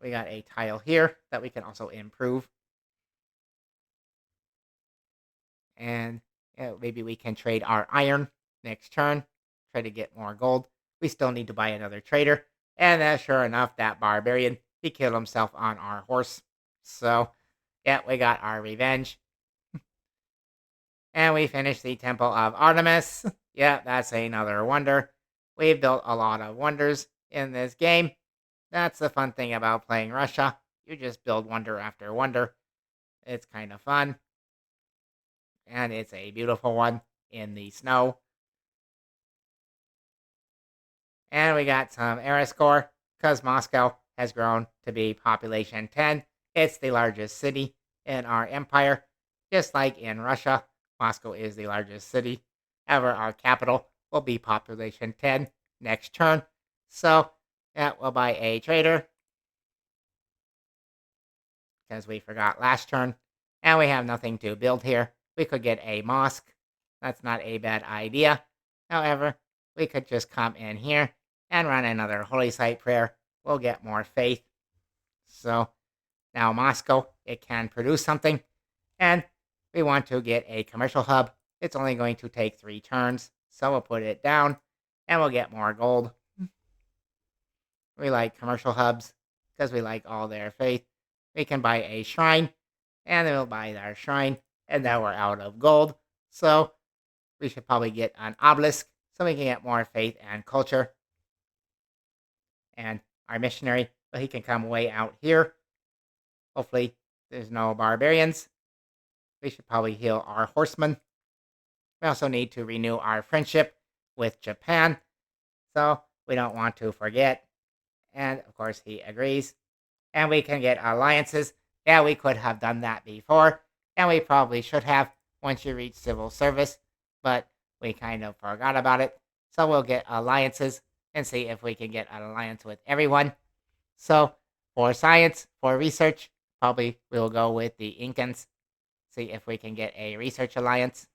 We got a tile here that we can also improve. And maybe we can trade our iron next turn. Try to get more gold. We still need to buy another trader. And sure enough, that barbarian, he killed himself on our horse. So, yeah, we got our revenge. And we finished the Temple of Artemis. Yeah, that's another wonder. We've built a lot of wonders in this game. That's the fun thing about playing Russia. You just build wonder after wonder. It's kind of fun. And it's a beautiful one in the snow. And we got some era score, because Moscow has grown to be population 10. It's the largest city in our empire. Just like in Russia, Moscow is the largest city. However, our capital will be population 10 next turn. So that will buy a trader because we forgot last turn. And we have nothing to build here. We could get a mosque. That's not a bad idea. However, we could just come in here and run another holy site prayer. We'll get more faith. So now Moscow, it can produce something. And we want to get a commercial hub. It's only going to take 3 turns. So we'll put it down and we'll get more gold. We like commercial hubs because we like all their faith. We can buy a shrine and then we'll buy our shrine. And now we're out of gold. So we should probably get an obelisk so we can get more faith and culture. And our missionary, well, he can come way out here. Hopefully there's no barbarians. We should probably heal our horsemen. We also need to renew our friendship with Japan. So we don't want to forget. And of course he agrees. And we can get alliances. Yeah, we could have done that before. And we probably should have once you reach civil service. But we kind of forgot about it. So we'll get alliances and see if we can get an alliance with everyone. So for science, for research, probably we'll go with the Incans. See if we can get a research alliance.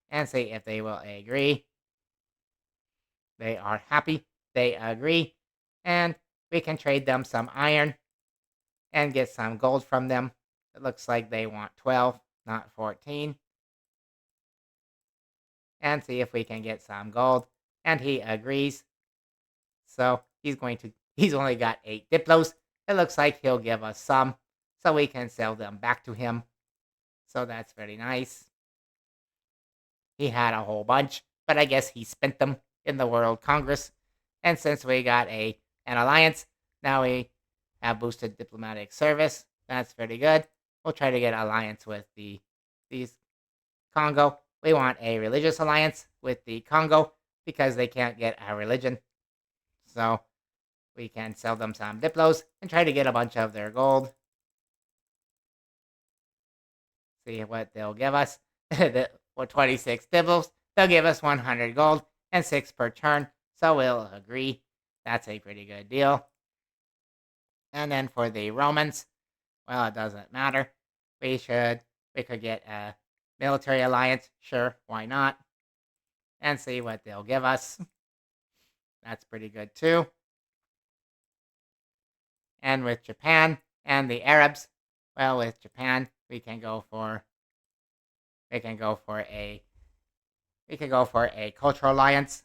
And see if they will agree. They are happy. They agree. And we can trade them some iron and get some gold from them. It looks like they want 12, not 14. And see if we can get some gold. And he agrees. So he's only got 8 Diplos. It looks like he'll give us some so we can sell them back to him. So that's very nice. He had a whole bunch, but I guess he spent them in the World Congress. And since we got an alliance, now we have boosted diplomatic service. That's very good. We'll try to get an alliance with these Congo. We want a religious alliance with the Congo because they can't get a religion. So we can sell them some Diplos and try to get a bunch of their gold. See what they'll give us. For 26 Diplos, they'll give us 100 gold and 6 per turn. So we'll agree. That's a pretty good deal. And then for the Romans, well, it doesn't matter. We could get a military alliance. Sure, why not? And see what they'll give us. That's pretty good too. And with Japan and the Arabs, well, with Japan, we can go for a cultural alliance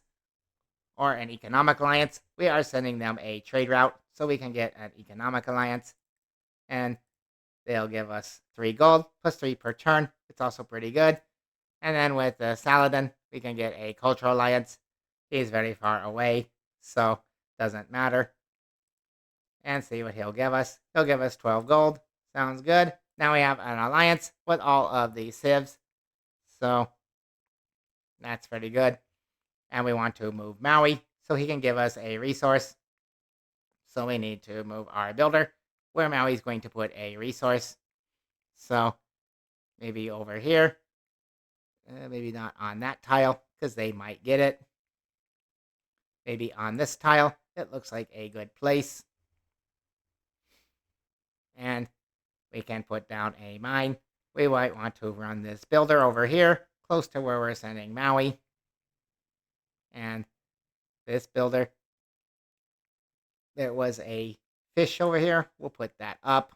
or an economic alliance. We are sending them a trade route so we can get an economic alliance. And they'll give us 3 gold plus 3 per turn. It's also pretty good. And then with the Saladin, we can get a cultural alliance. He's very far away, so doesn't matter. And see what he'll give us. He'll give us 12 gold. Sounds good. Now we have an alliance with all of the civs. So that's pretty good. And we want to move Maui so he can give us a resource. So we need to move our builder where Maui's going to put a resource. So maybe over here. Maybe not on that tile because they might get it. Maybe on this tile. It looks like a good place. And we can put down a mine. We might want to run this builder over here, close to where we're sending Maui. And this builder, there was a fish over here. We'll put that up.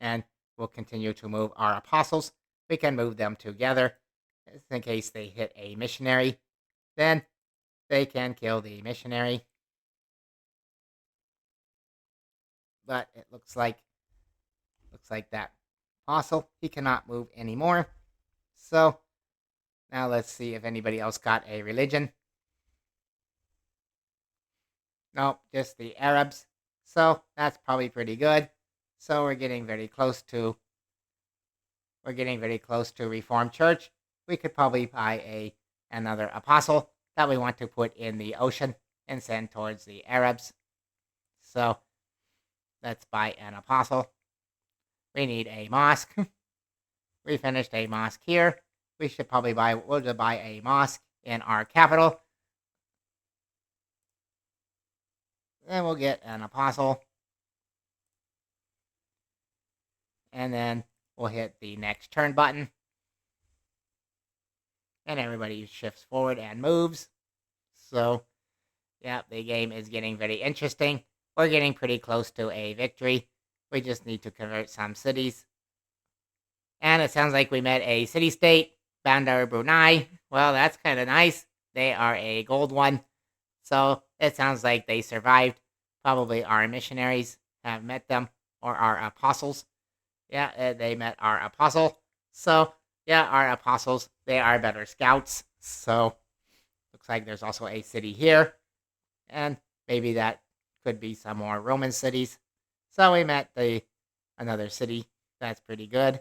And we'll continue to move our apostles. We can move them together in case they hit a missionary. Then they can kill the missionary. But it looks like that apostle, he cannot move anymore. So now let's see if anybody else got a religion. Nope, just the Arabs. So that's probably pretty good. So we're getting very close to Reformed Church. We could probably buy another apostle that we want to put in the ocean and send towards the Arabs. So let's buy an apostle. We need a mosque. We finished a mosque here. We'll just buy a mosque in our capital. Then we'll get an apostle. And then we'll hit the next turn button. And everybody shifts forward and moves. So, yeah, the game is getting very interesting. We're getting pretty close to a victory. We just need to convert some cities. And it sounds like we met a city-state, Bandar Brunei. Well, that's kind of nice. They are a gold one. So it sounds like they survived. Probably our missionaries have met them, or our apostles. Yeah, they met our apostle. So, yeah, our apostles, they are better scouts. So, looks like there's also a city here. And maybe that could be some more Roman cities. So we met another city. That's pretty good.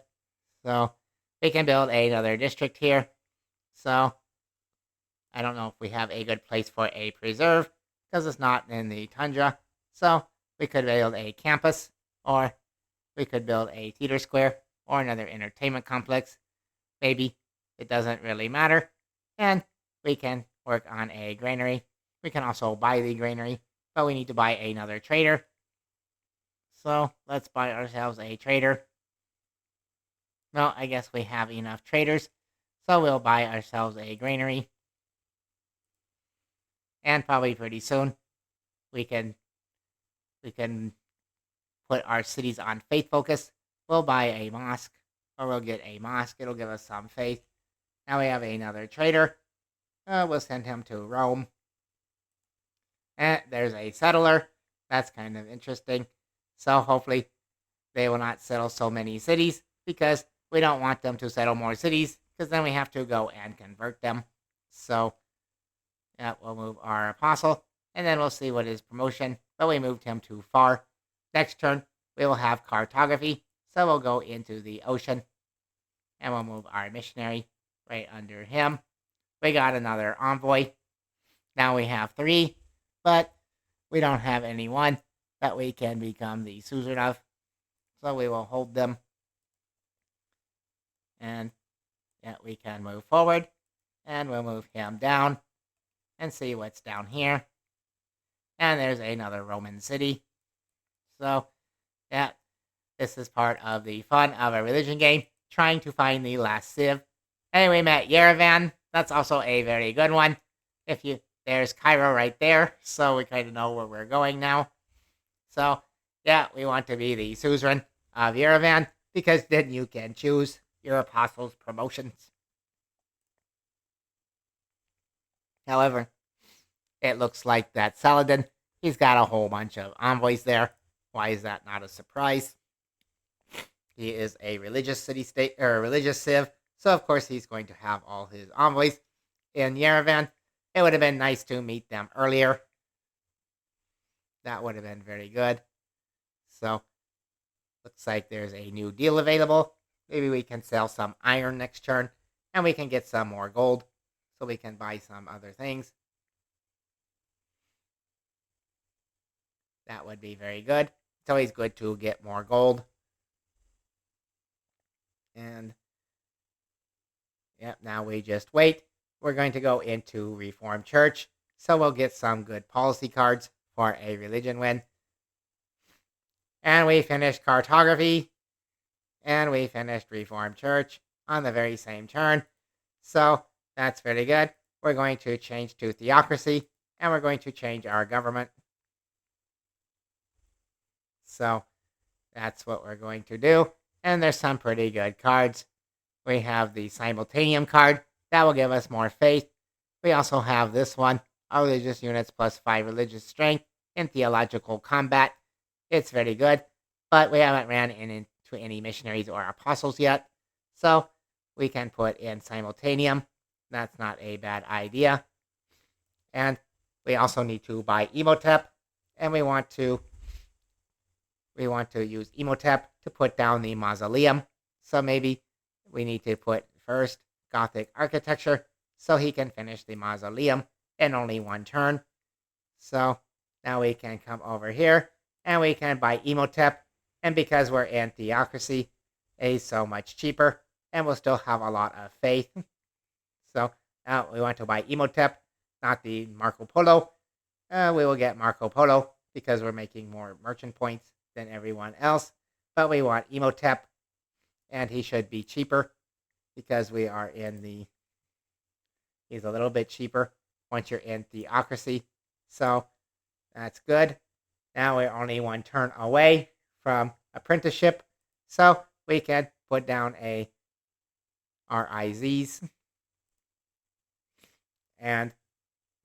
So we can build another district here. So I don't know if we have a good place for a preserve because it's not in the tundra. So we could build a campus, or we could build a theater square or another entertainment complex. Maybe it doesn't really matter. And we can work on a granary. We can also buy the granary, but we need to buy another trader. So let's buy ourselves a trader. Well, I guess we have enough traders, so we'll buy ourselves a granary. And probably pretty soon we can put our cities on faith focus. We'll buy a mosque, or we'll get a mosque. It'll give us some faith. Now we have another trader. We'll send him to Rome. And there's a settler. That's kind of interesting. So hopefully they will not settle so many cities, because we don't want them to settle more cities, because then we have to go and convert them. So, yeah, we'll move our apostle, and then we'll see what his promotion, but we moved him too far. Next turn, we will have cartography, so we'll go into the ocean, and we'll move our missionary right under him. We got another envoy. Now we have 3, but we don't have anyone that we can become the suzerain of, so we will hold them. And yeah, we can move forward, and we'll move him down and see what's down here. And there's another Roman city. So, yeah, this is part of the fun of a religion game, trying to find the last civ. And we met Yerevan. That's also a very good one. There's Cairo right there, so we kind of know where we're going now. So, yeah, we want to be the suzerain of Yerevan, because then you can choose your apostles' promotions. However, it looks like that Saladin, he's got a whole bunch of envoys there. Why is that not a surprise? He is a religious city-state, or a religious civ, so of course he's going to have all his envoys in Yerevan. It would have been nice to meet them earlier. That would have been very good. So, looks like there's a new deal available. Maybe we can sell some iron next turn, and we can get some more gold, so we can buy some other things. That would be very good. It's always good to get more gold. And, yep, now we just wait. We're going to go into Reformed Church, so we'll get some good policy cards for a religion win. And we finished cartography. And we finished Reformed Church on the very same turn. So that's very good. We're going to change to theocracy, and we're going to change our government. So that's what we're going to do. And there's some pretty good cards. We have the Simultaneum card. That will give us more faith. We also have this one, our religious units plus 5 religious strength in theological combat. It's very good, but we haven't ran into any missionaries or apostles yet. So we can put in Simultaneum. That's not a bad idea. And we also need to buy Emotep, and we want to use Emotep to put down the mausoleum. So maybe we need to put first Gothic architecture, so he can finish the mausoleum in only one turn. So now we can come over here and we can buy Emotep. And because we're in theocracy, it's so much cheaper and we'll still have a lot of faith. So now we want to buy Emotep, not the Marco Polo. We will get Marco Polo because we're making more merchant points than everyone else. But we want Emotep, and he should be cheaper because we are in the... He's a little bit cheaper once you're in theocracy. So that's good. Now we're only one turn away from apprenticeship. So we can put down a RIZs. And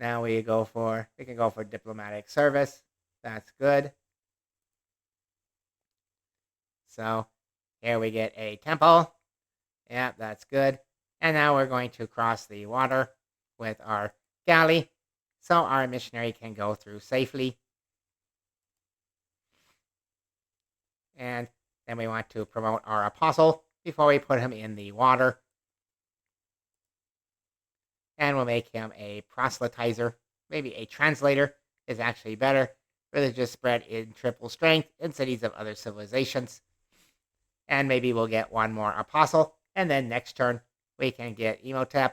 now we can go for diplomatic service. That's good. So here we get a temple. Yeah, that's good. And now we're going to cross the water with our galley so our missionary can go through safely. And then we want to promote our apostle before we put him in the water. And we'll make him a proselytizer. Maybe a translator is actually better. Religious spread in triple strength in cities of other civilizations. And maybe we'll get one more apostle. And then next turn, we can get Emotep.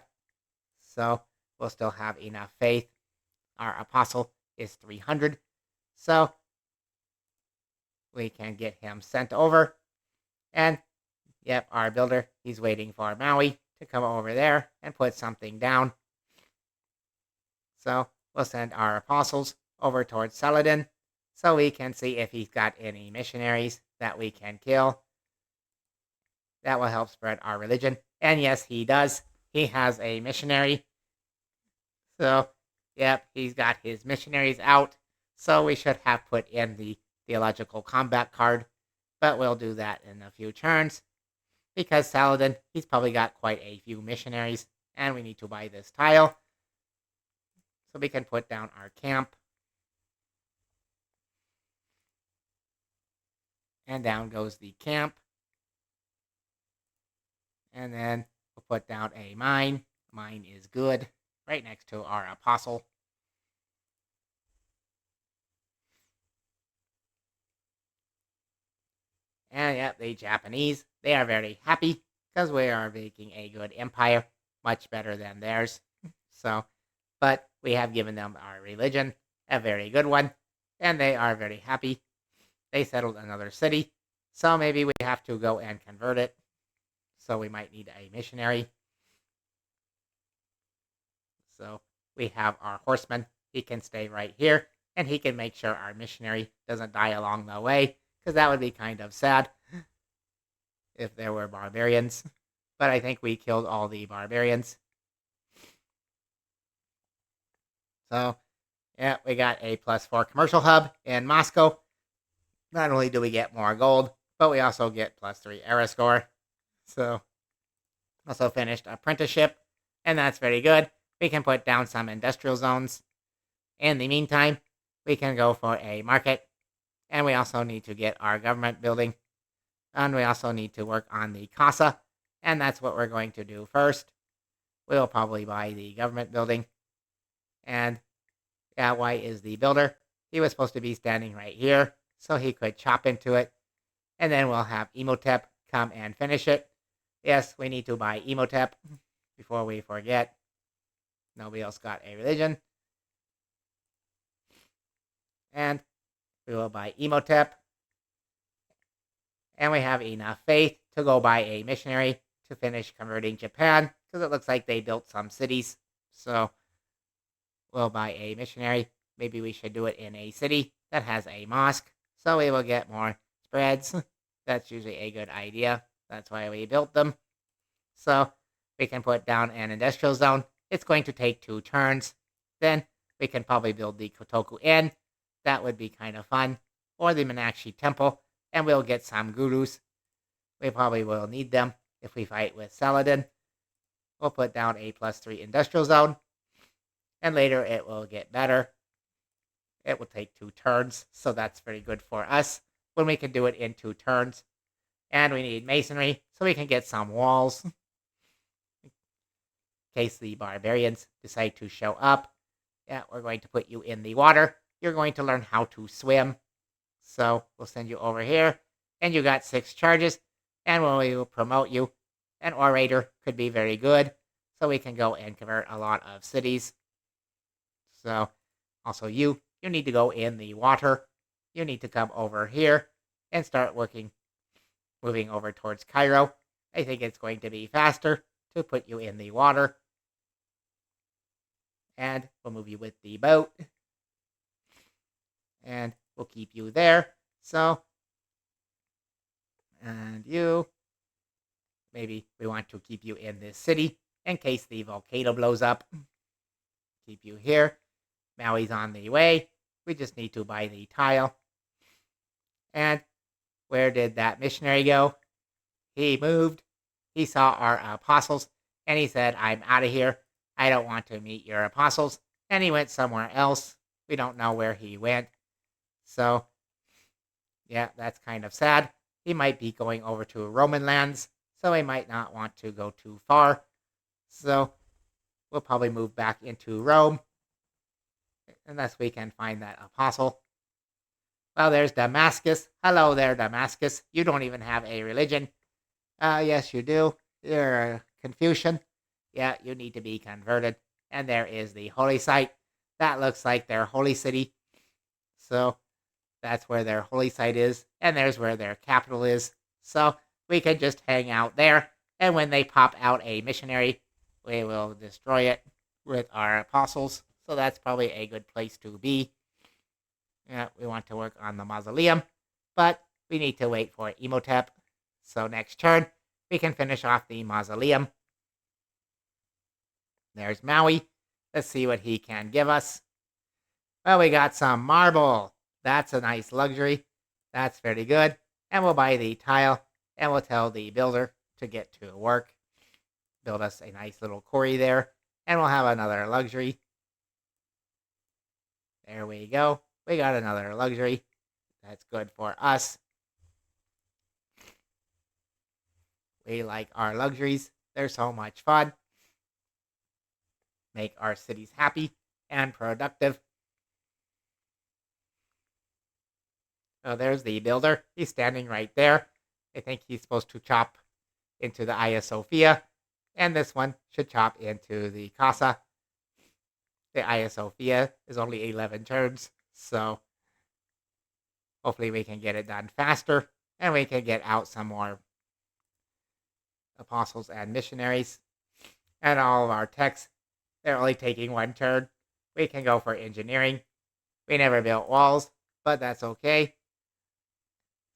So we'll still have enough faith. Our apostle is 300. So we can get him sent over. And, yep, our builder, he's waiting for Maui to come over there and put something down. So we'll send our apostles over towards Saladin so we can see if he's got any missionaries that we can kill. That will help spread our religion. And yes, he does. He has a missionary. So, yep, he's got his missionaries out. So we should have put in the theological combat card. But we'll do that in a few turns. Because Saladin, he's probably got quite a few missionaries. And we need to buy this tile. So we can put down our camp. And down goes the camp. And then we'll put down a mine. Mine is good. Right next to our apostle. And yep, the Japanese, they are very happy because we are making a good empire. Much better than theirs. So, but we have given them our religion. A very good one. And they are very happy. They settled another city. So maybe we have to go and convert it. So we might need a missionary. So we have our horseman. He can stay right here. And he can make sure our missionary doesn't die along the way. Because that would be kind of sad if there were barbarians. But I think we killed all the barbarians. So, yeah, we got a +4 commercial hub in Moscow. Not only do we get more gold, but we also get +3 era score. So, also finished apprenticeship, and that's very good. We can put down some industrial zones. In the meantime, we can go for a market, and we also need to get our government building, and we also need to work on the casa, and that's what we're going to do first. We'll probably buy the government building, and yeah, why is the builder? He was supposed to be standing right here, so he could chop into it, and then we'll have Emotep come and finish it. Yes, we need to buy Emotep before we forget. Nobody else got a religion. And we will buy Emotep. And we have enough faith to go buy a missionary to finish converting Japan, because it looks like they built some cities. So we'll buy a missionary. Maybe we should do it in a city that has a mosque, so we will get more spreads. That's usually a good idea. That's why we built them. So we can put down an industrial zone. It's going to take 2 turns. Then we can probably build the Kotoku Inn. That would be kind of fun. Or the Meenakshi Temple. And we'll get some gurus. We probably will need them if we fight with Saladin. We'll put down a +3 industrial zone. And later it will get better. It will take 2 turns. So that's very good for us when we can do it in 2 turns. And we need masonry so we can get some walls. In case the barbarians decide to show up. Yeah, we're going to put you in the water. You're going to learn how to swim. So we'll send you over here. And you got 6 charges. And we will promote you. An orator could be very good. So we can go and convert a lot of cities. So also you need to go in the water. You need to come over here and start moving over towards Cairo. I think it's going to be faster to put you in the water. And we'll move you with the boat. And we'll keep you there. So, and you, maybe we want to keep you in this city in case the volcano blows up. Keep you here. Maui's on the way. We just need to buy the tile. And where did that missionary go? He moved. He saw our apostles, and he said, I'm out of here. I don't want to meet your apostles. And he went somewhere else. We don't know where he went. So, yeah, that's kind of sad. He might be going over to Roman lands, so he might not want to go too far. So, we'll probably move back into Rome, unless we can find that apostle. Well, there's Damascus. Hello there, Damascus. You don't even have a religion. Yes, you do. You're a Confucian. Yeah, you need to be converted. And there is the holy site. That looks like their holy city. So that's where their holy site is. And there's where their capital is. So we can just hang out there. And when they pop out a missionary, we will destroy it with our apostles. So that's probably a good place to be. Yeah, we want to work on the mausoleum. But we need to wait for Imhotep. So next turn, we can finish off the mausoleum. There's Maui. Let's see what he can give us. Well, we got some marble. That's a nice luxury. That's very good. And we'll buy the tile. And we'll tell the builder to get to work. Build us a nice little quarry there. And we'll have another luxury. There we go. We got another luxury. That's good for us. We like our luxuries. They're so much fun. Make our cities happy and productive. Oh, there's the builder. He's standing right there. I think he's supposed to chop into the Hagia Sophia. And this one should chop into the Casa. The Hagia Sophia is only 11 turns. So hopefully we can get it done faster. And we can get out some more apostles and missionaries. And all of our techs, they're only taking 1 turn. We can go for engineering. We never built walls, but that's okay.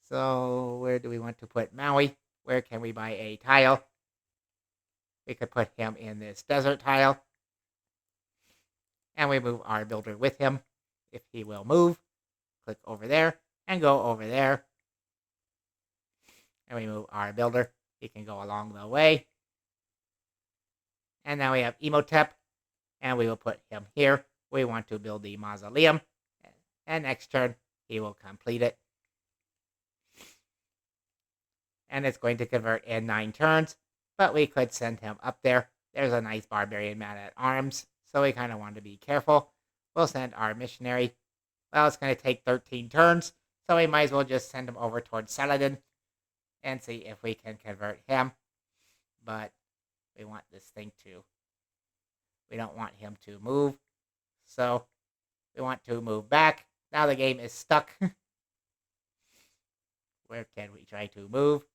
So where do we want to put Maui? Where can we buy a tile? We could put him in this desert tile. And we move our builder with him. If he will move, click over there and go over there. And we move our builder. He can go along the way. And now we have Imhotep. And we will put him here. We want to build the mausoleum. And next turn, he will complete it. And it's going to convert in 9 turns. But we could send him up there. There's a nice barbarian man at arms. So we kind of want to be careful. We'll send our missionary. Well, it's going to take 13 turns. So we might as well just send him over towards Saladin. And see if we can convert him. But we want this thing to... We don't want him to move. So we want to move back. Now the game is stuck. Where can we try to move?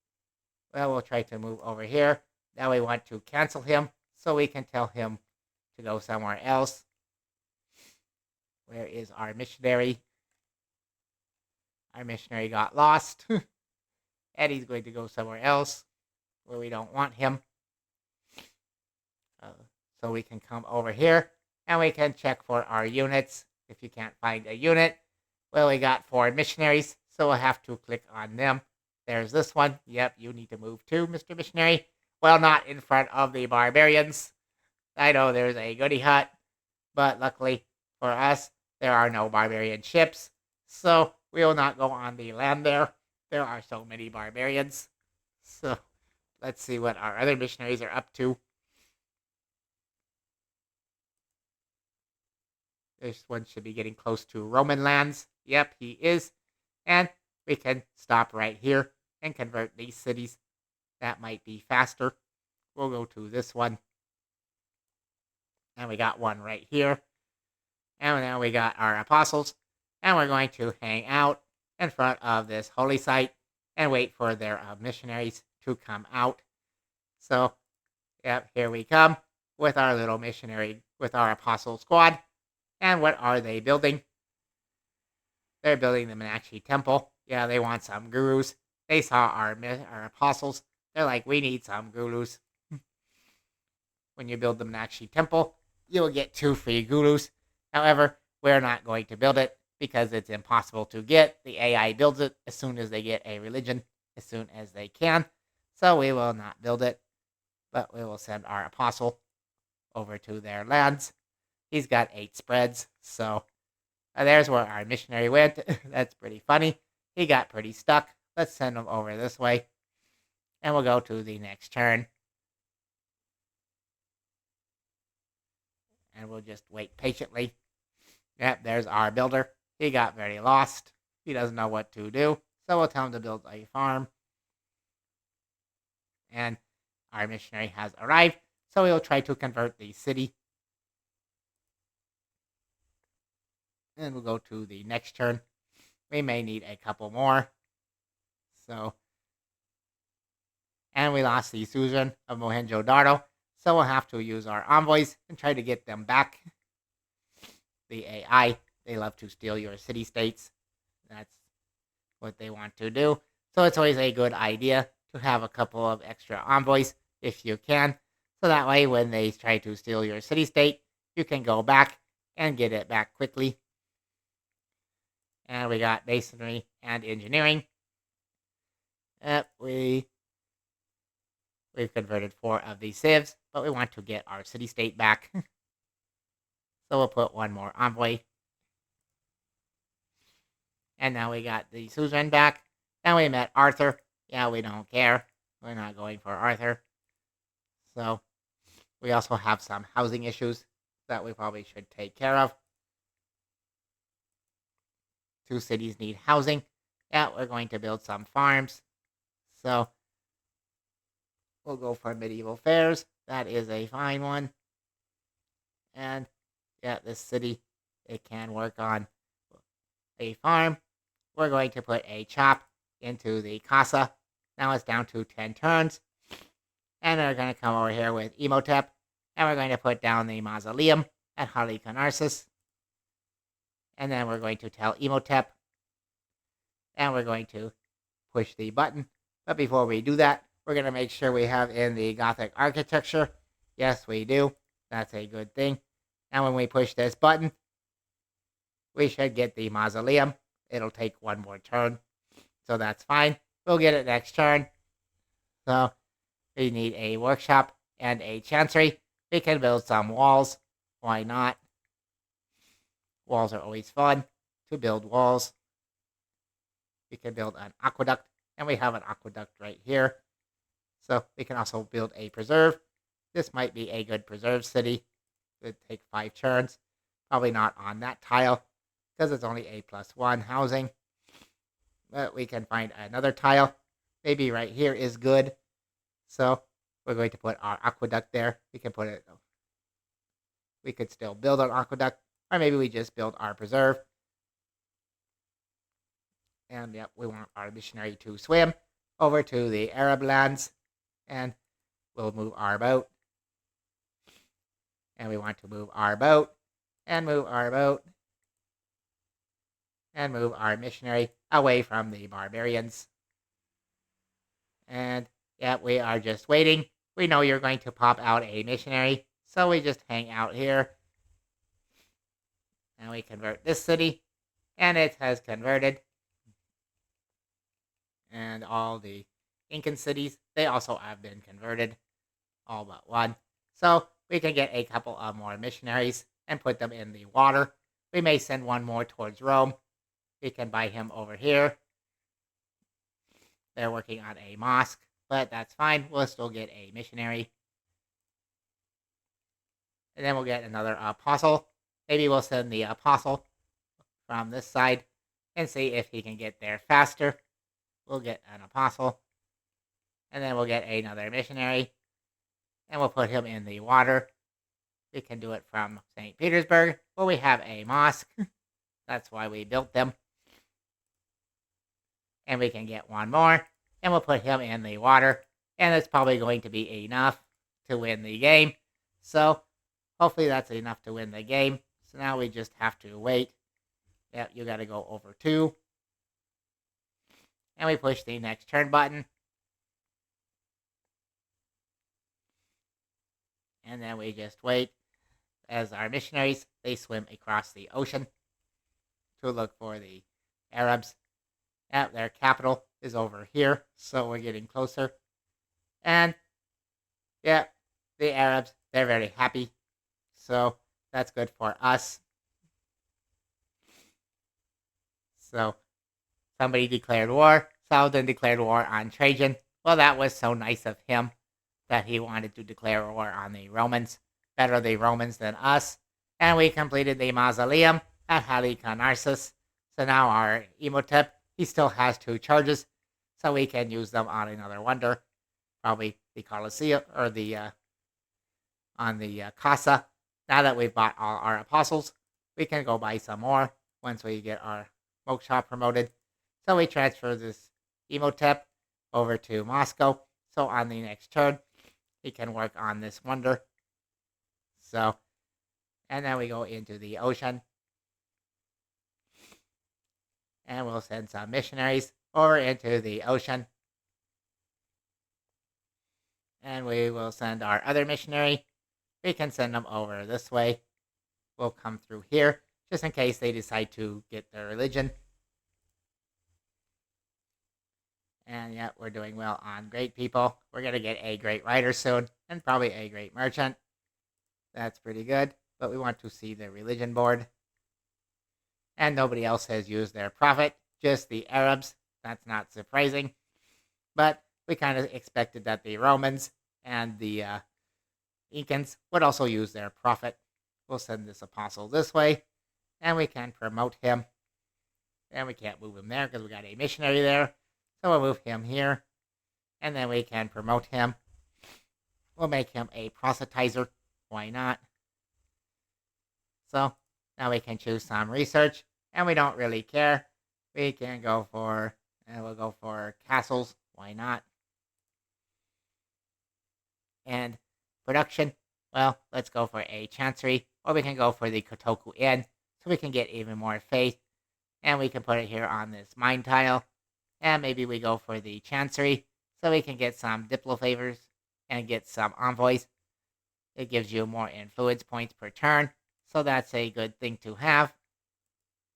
Well, we'll try to move over here. Now we want to cancel him so we can tell him to go somewhere else. Where is our missionary? Our missionary got lost. And he's going to go somewhere else where we don't want him. So we can come over here and we can check for our units. If you can't find a unit, well, we got 4 missionaries, so we'll have to click on them. There's this one. Yep, you need to move too, Mr. Missionary. Well, not in front of the barbarians. I know there's a goody hut, but luckily for us, there are no barbarian ships, so we will not go on the land there. There are so many barbarians. So let's see what our other missionaries are up to. This one should be getting close to Roman lands. Yep, he is. And we can stop right here and convert these cities. That might be faster. We'll go to this one. And we got one right here. And now we got our apostles. And we're going to hang out in front of this holy site and wait for their missionaries to come out. So, yep, here we come with our little missionary, with our apostle squad. And what are they building? They're building the Meenakshi temple. Yeah, they want some gurus. They saw our apostles. They're like, we need some gurus. When you build the Meenakshi temple, you will get 2 free gurus. However, we're not going to build it because it's impossible to get. The AI builds it as soon as they get a religion, as soon as they can. So we will not build it, but we will send our apostle over to their lands. He's got 8 spreads, so there's where our missionary went. That's pretty funny. He got pretty stuck. Let's send him over this way, and we'll go to the next turn. And we'll just wait patiently. Yep, there's our builder. He got very lost. He doesn't know what to do, so we'll tell him to build a farm. And our missionary has arrived, so we'll try to convert the city. And we'll go to the next turn. We may need a couple more. So, and we lost the suzerain of Mohenjo-Daro, so we'll have to use our envoys and try to get them back. The AI, they love to steal your city-states. That's what they want to do. So it's always a good idea to have a couple of extra envoys if you can. So that way when they try to steal your city-state, you can go back and get it back quickly. And we got masonry and engineering. We've converted 4 of these civs, but we want to get our city-state back. So we'll put 1 more envoy. And now we got the suzerain back. Now we met Arthur. Yeah, we don't care. We're not going for Arthur. So we also have some housing issues that we probably should take care of. 2 cities need housing. Yeah, we're going to build some farms. So we'll go for medieval fairs. That is a fine one. And yeah, this city, it can work on a farm. We're going to put a chop into the casa. Now it's down to 10 turns. And we're going to come over here with Imhotep. And we're going to put down the mausoleum at Halicarnassus. And then we're going to tell Imhotep. And we're going to push the button. But before we do that, we're going to make sure we have in the Gothic architecture. Yes, we do. That's a good thing. And when we push this button, we should get the mausoleum. It'll take 1 more turn. So that's fine. We'll get it next turn. So we need a workshop and a chancery. We can build some walls. Why not? Walls are always fun to build walls. We can build an aqueduct. And we have an aqueduct right here. So we can also build a preserve. This might be a good preserve city. It would take 5 turns. Probably not on that tile, because it's only a +1 housing. But we can find another tile. Maybe right here is good. So we're going to put our aqueduct there. We can put it. We could still build an aqueduct. Or maybe we just build our preserve. And yep, we want our missionary to swim over to the Arab lands. And we'll move our boat. And we want to move our boat. And move our boat. And move our missionary away from the barbarians. And yeah, we are just waiting. We know you're going to pop out a missionary. So we just hang out here. And we convert this city. And it has converted. And all the Incan cities, they also have been converted. All but 1. So we can get a couple of more missionaries and put them in the water. We may send 1 more towards Rome. We can buy him over here. They're working on a mosque, but that's fine. We'll still get a missionary. And then we'll get another apostle. maybe we'll send the apostle from this side and see if he can get there faster. We'll get an apostle, and then we'll get another missionary, and we'll put him in the water. We can do it from St. Petersburg, where we have a mosque. That's why we built them. And we can get one more, and we'll put him in the water, and it's probably going to be enough to win the game. So hopefully that's enough to win the game. So now we just have to wait. Yep, you got to go over 2. And we push the next turn button. And then we just wait as our missionaries, they swim across the ocean to look for the Arabs. Yep, their capital is over here, so we're getting closer. And, yeah, the Arabs, they're very happy. So that's good for us. So somebody declared war. Saladin declared war on Trajan. Well, that was so nice of him that he wanted to declare war on the Romans. Better the Romans than us. And we completed the mausoleum at Halicarnassus. So now our Imhotep, he still has 2 charges, so we can use them on another wonder. Probably the Colosseum, or the on the Casa. Now that we've bought all our apostles, we can go buy some more once we get our Moksha promoted. So we transfer this Imhotep over to Moscow. So on the next turn, he can work on this wonder. So, and then we go into the ocean. And we'll send some missionaries over into the ocean. And we will send our other missionary. We can send them over this way. We'll come through here, just in case they decide to get their religion. And yeah, we're doing well on great people. We're going to get a great writer soon, and probably a great merchant. That's pretty good, but we want to see the religion board. And nobody else has used their prophet, just the Arabs. That's not surprising. But we kind of expected that the Romans and the Incans would also use their prophet. We'll send this apostle this way, and we can promote him. And we can't move him there because we got a missionary there. So we'll move him here, and then we can promote him. We'll make him a proselytizer. Why not? So now we can choose some research, and we don't really care. We can go for, and we'll go for castles. Why not? And production, well, let's go for a chancery, or we can go for the Kotoku Inn, so we can get even more faith. And we can put it here on this mine tile. And maybe we go for the chancery, so we can get some diplo favors and get some envoys. It gives you more influence points per turn, so that's a good thing to have.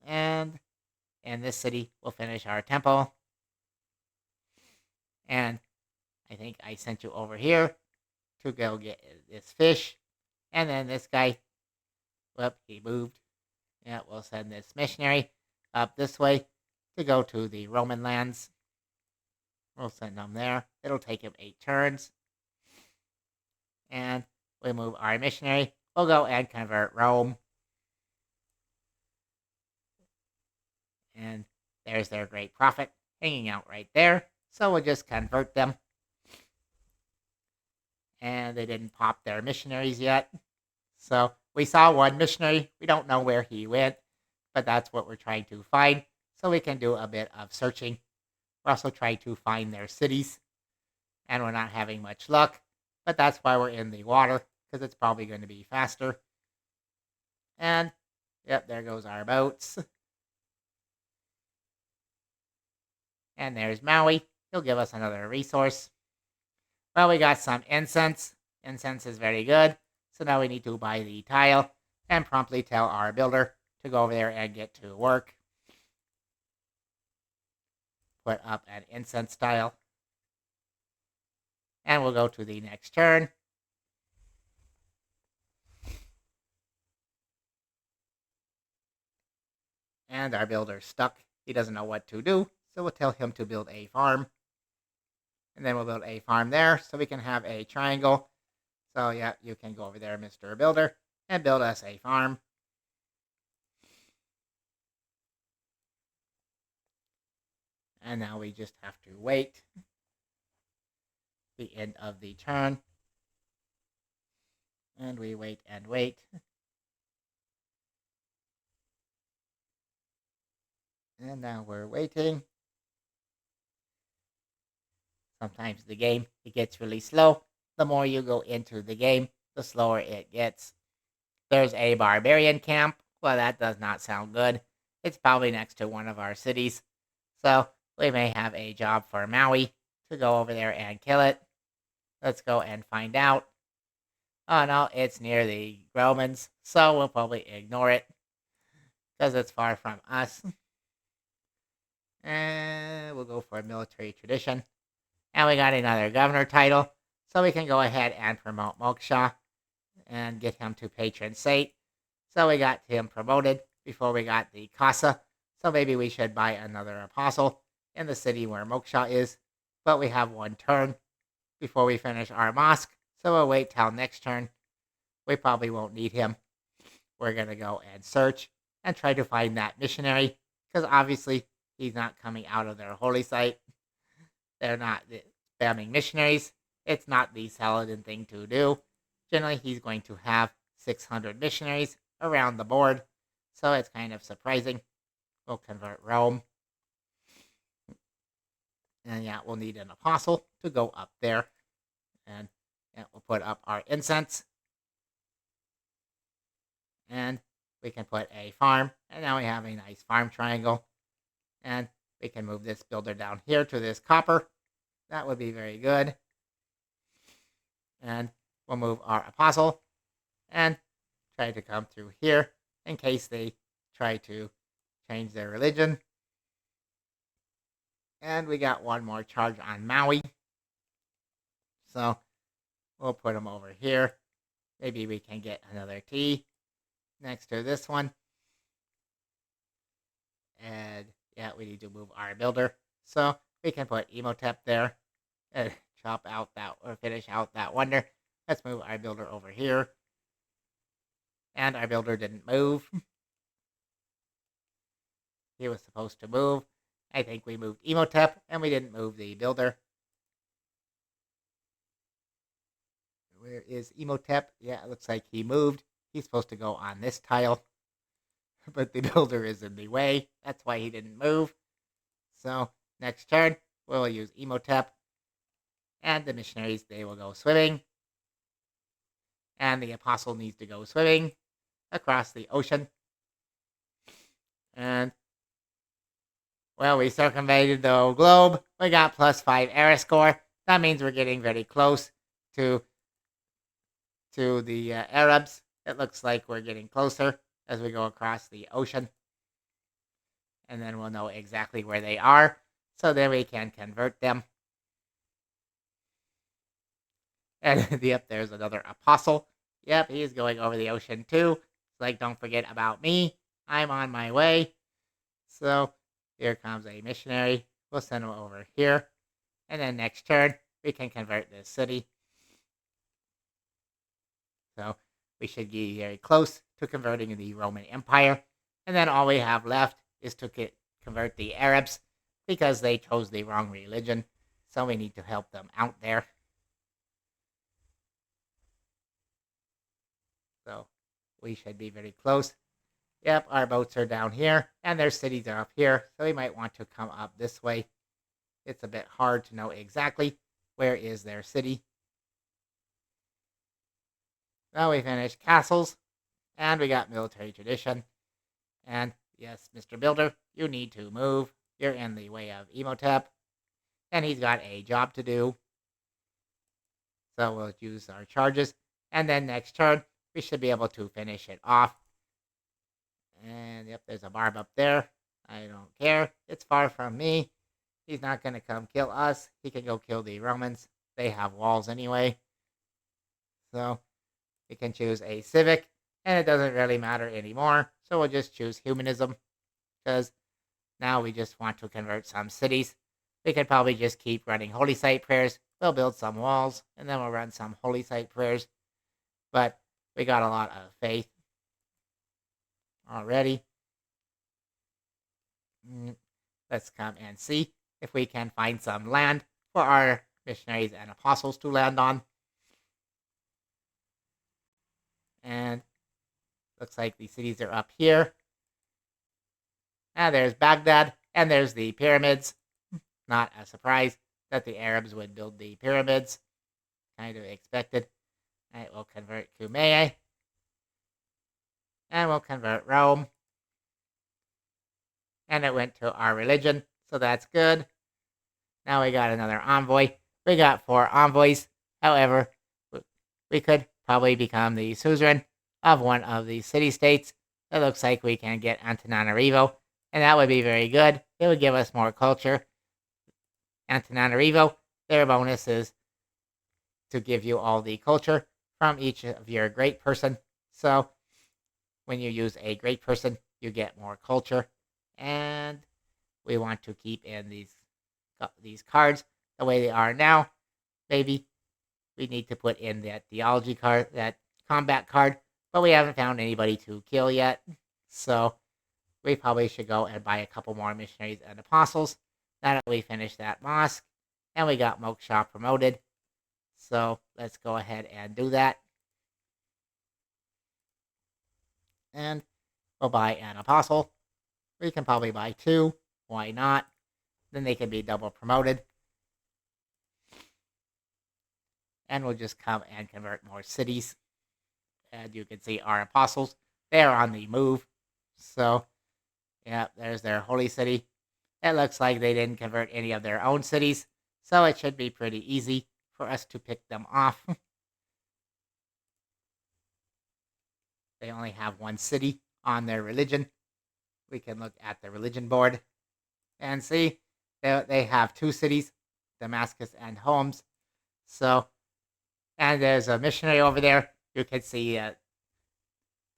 And in this city, we'll finish our temple. And I think I sent you over here to go get this fish. And then this guy, whoop, he moved. Yeah, we'll send this missionary up this way to go to the Roman lands. We'll send him there. It'll take him 8 turns. And we move our missionary. We'll go and convert Rome. And there's their great prophet hanging out right there. So we'll just convert them. And they didn't pop their missionaries yet. So we saw one missionary. We don't know where he went, but that's what we're trying to find. So we can do a bit of searching. We're also trying to find their cities. And we're not having much luck. But that's why we're in the water, because it's probably going to be faster. And, yep, there goes our boats. And there's Maui. He'll give us another resource. Well, we got some incense. Incense is very good. So now we need to buy the tile and promptly tell our builder to go over there and get to work. Put up an incense tile. And we'll go to the next turn. And our builder's stuck. He doesn't know what to do. So we'll tell him to build a farm. And then we'll build a farm there so we can have a triangle. So yeah, you can go over there, Mr. Builder, and build us a farm. And now we just have to wait the end of the turn. And we wait and wait. And now we're waiting. Sometimes the game, it gets really slow. The more you go into the game, the slower it gets. There's a barbarian camp. Well, that does not sound good. It's probably next to one of our cities. So we may have a job for Maui to go over there and kill it. Let's go and find out. Oh no, it's near the Romans, so we'll probably ignore it because it's far from us. And we'll go for a military tradition. And we got another governor title, so we can go ahead and promote Moksha and get him to patron saint. So we got him promoted before we got the Casa. So maybe we should buy another apostle in the city where Moksha is. But we have one turn before we finish our mosque, so we'll wait till next turn. We probably won't need him. We're going to go and search and try to find that missionary, because obviously he's not coming out of their holy site. They're not spamming missionaries. It's not the Saladin thing to do. Generally, he's going to have 600 missionaries around the board, so it's kind of surprising. We'll convert Rome. And yeah, we'll need an apostle to go up there. And yeah, we'll put up our incense. And we can put a farm. And now we have a nice farm triangle. And we can move this builder down here to this copper. That would be very good. And we'll move our apostle and try to come through here in case they try to change their religion. And we got one more charge on Maui. So we'll put them over here. Maybe we can get another T next to this one. And yeah, we need to move our builder. So we can put Emotep there and chop out that, or finish out that wonder. Let's move our builder over here. And our builder didn't move. He was supposed to move. I think we moved Emotep and we didn't move the builder. Where is Emotep? Yeah, it looks like he moved. He's supposed to go on this tile. But the builder is in the way. That's why he didn't move. So next turn, we'll use Emotep. And the missionaries, they will go swimming. And the apostle needs to go swimming across the ocean. And well, we circumvented the globe. We got +5 era score. That means we're getting very close to the Arabs. It looks like we're getting closer as we go across the ocean. And then we'll know exactly where they are. So then we can convert them. And yep, there's another apostle. Yep, he's going over the ocean too. It's like, don't forget about me. I'm on my way. So here comes a missionary. We'll send him over here. And then next turn, we can convert this city. So we should be very close to converting the Roman Empire. And then all we have left is to convert the Arabs because they chose the wrong religion. So we need to help them out there. So we should be very close. Yep, our boats are down here, and their cities are up here, so we might want to come up this way. It's a bit hard to know exactly where is their city. Now we finished castles, and we got military tradition. And yes, Mr. Builder, you need to move. You're in the way of Emotep, and he's got a job to do. So we'll use our charges, and then next turn, we should be able to finish it off. And yep, there's a barb up there. I don't care. It's far from me. He's not going to come kill us. He can go kill the Romans. They have walls anyway. So we can choose a civic. And it doesn't really matter anymore. So we'll just choose humanism. Because now we just want to convert some cities. We could probably just keep running holy site prayers. We'll build some walls. And then we'll run some holy site prayers. But we got a lot of faith already. Let's come and see if we can find some land for our missionaries and apostles to land on. And looks like the cities are up here. And there's Baghdad, and there's the pyramids. Not a surprise that the Arabs would build the pyramids. Kind of expected. Alright, we'll convert Cumae. And we'll convert Rome. And it went to our religion, so that's good. Now we got another envoy. We got 4 envoys. However, we could probably become the suzerain of one of the city-states. It looks like we can get Antananarivo, and that would be very good. It would give us more culture. Antananarivo, their bonus is to give you all the culture from each of your great person. So when you use a great person, you get more culture. And we want to keep in these cards the way they are now. Maybe we need to put in that theology card, that combat card, but we haven't found anybody to kill yet. So we probably should go and buy a couple more missionaries and apostles. Now that we finished that mosque, and we got Moksha promoted. So let's go ahead and do that. And we'll buy an apostle. We can probably buy 2. Why not? Then they can be double promoted. And we'll just come and convert more cities. And you can see our apostles, they're on the move. So, yeah, there's their holy city. It looks like they didn't convert any of their own cities, so it should be pretty easy for us to pick them off. They only have 1 city on their religion. We can look at the religion board and see they have 2 cities, Damascus and Homs. So, and there's a missionary over there. You can see that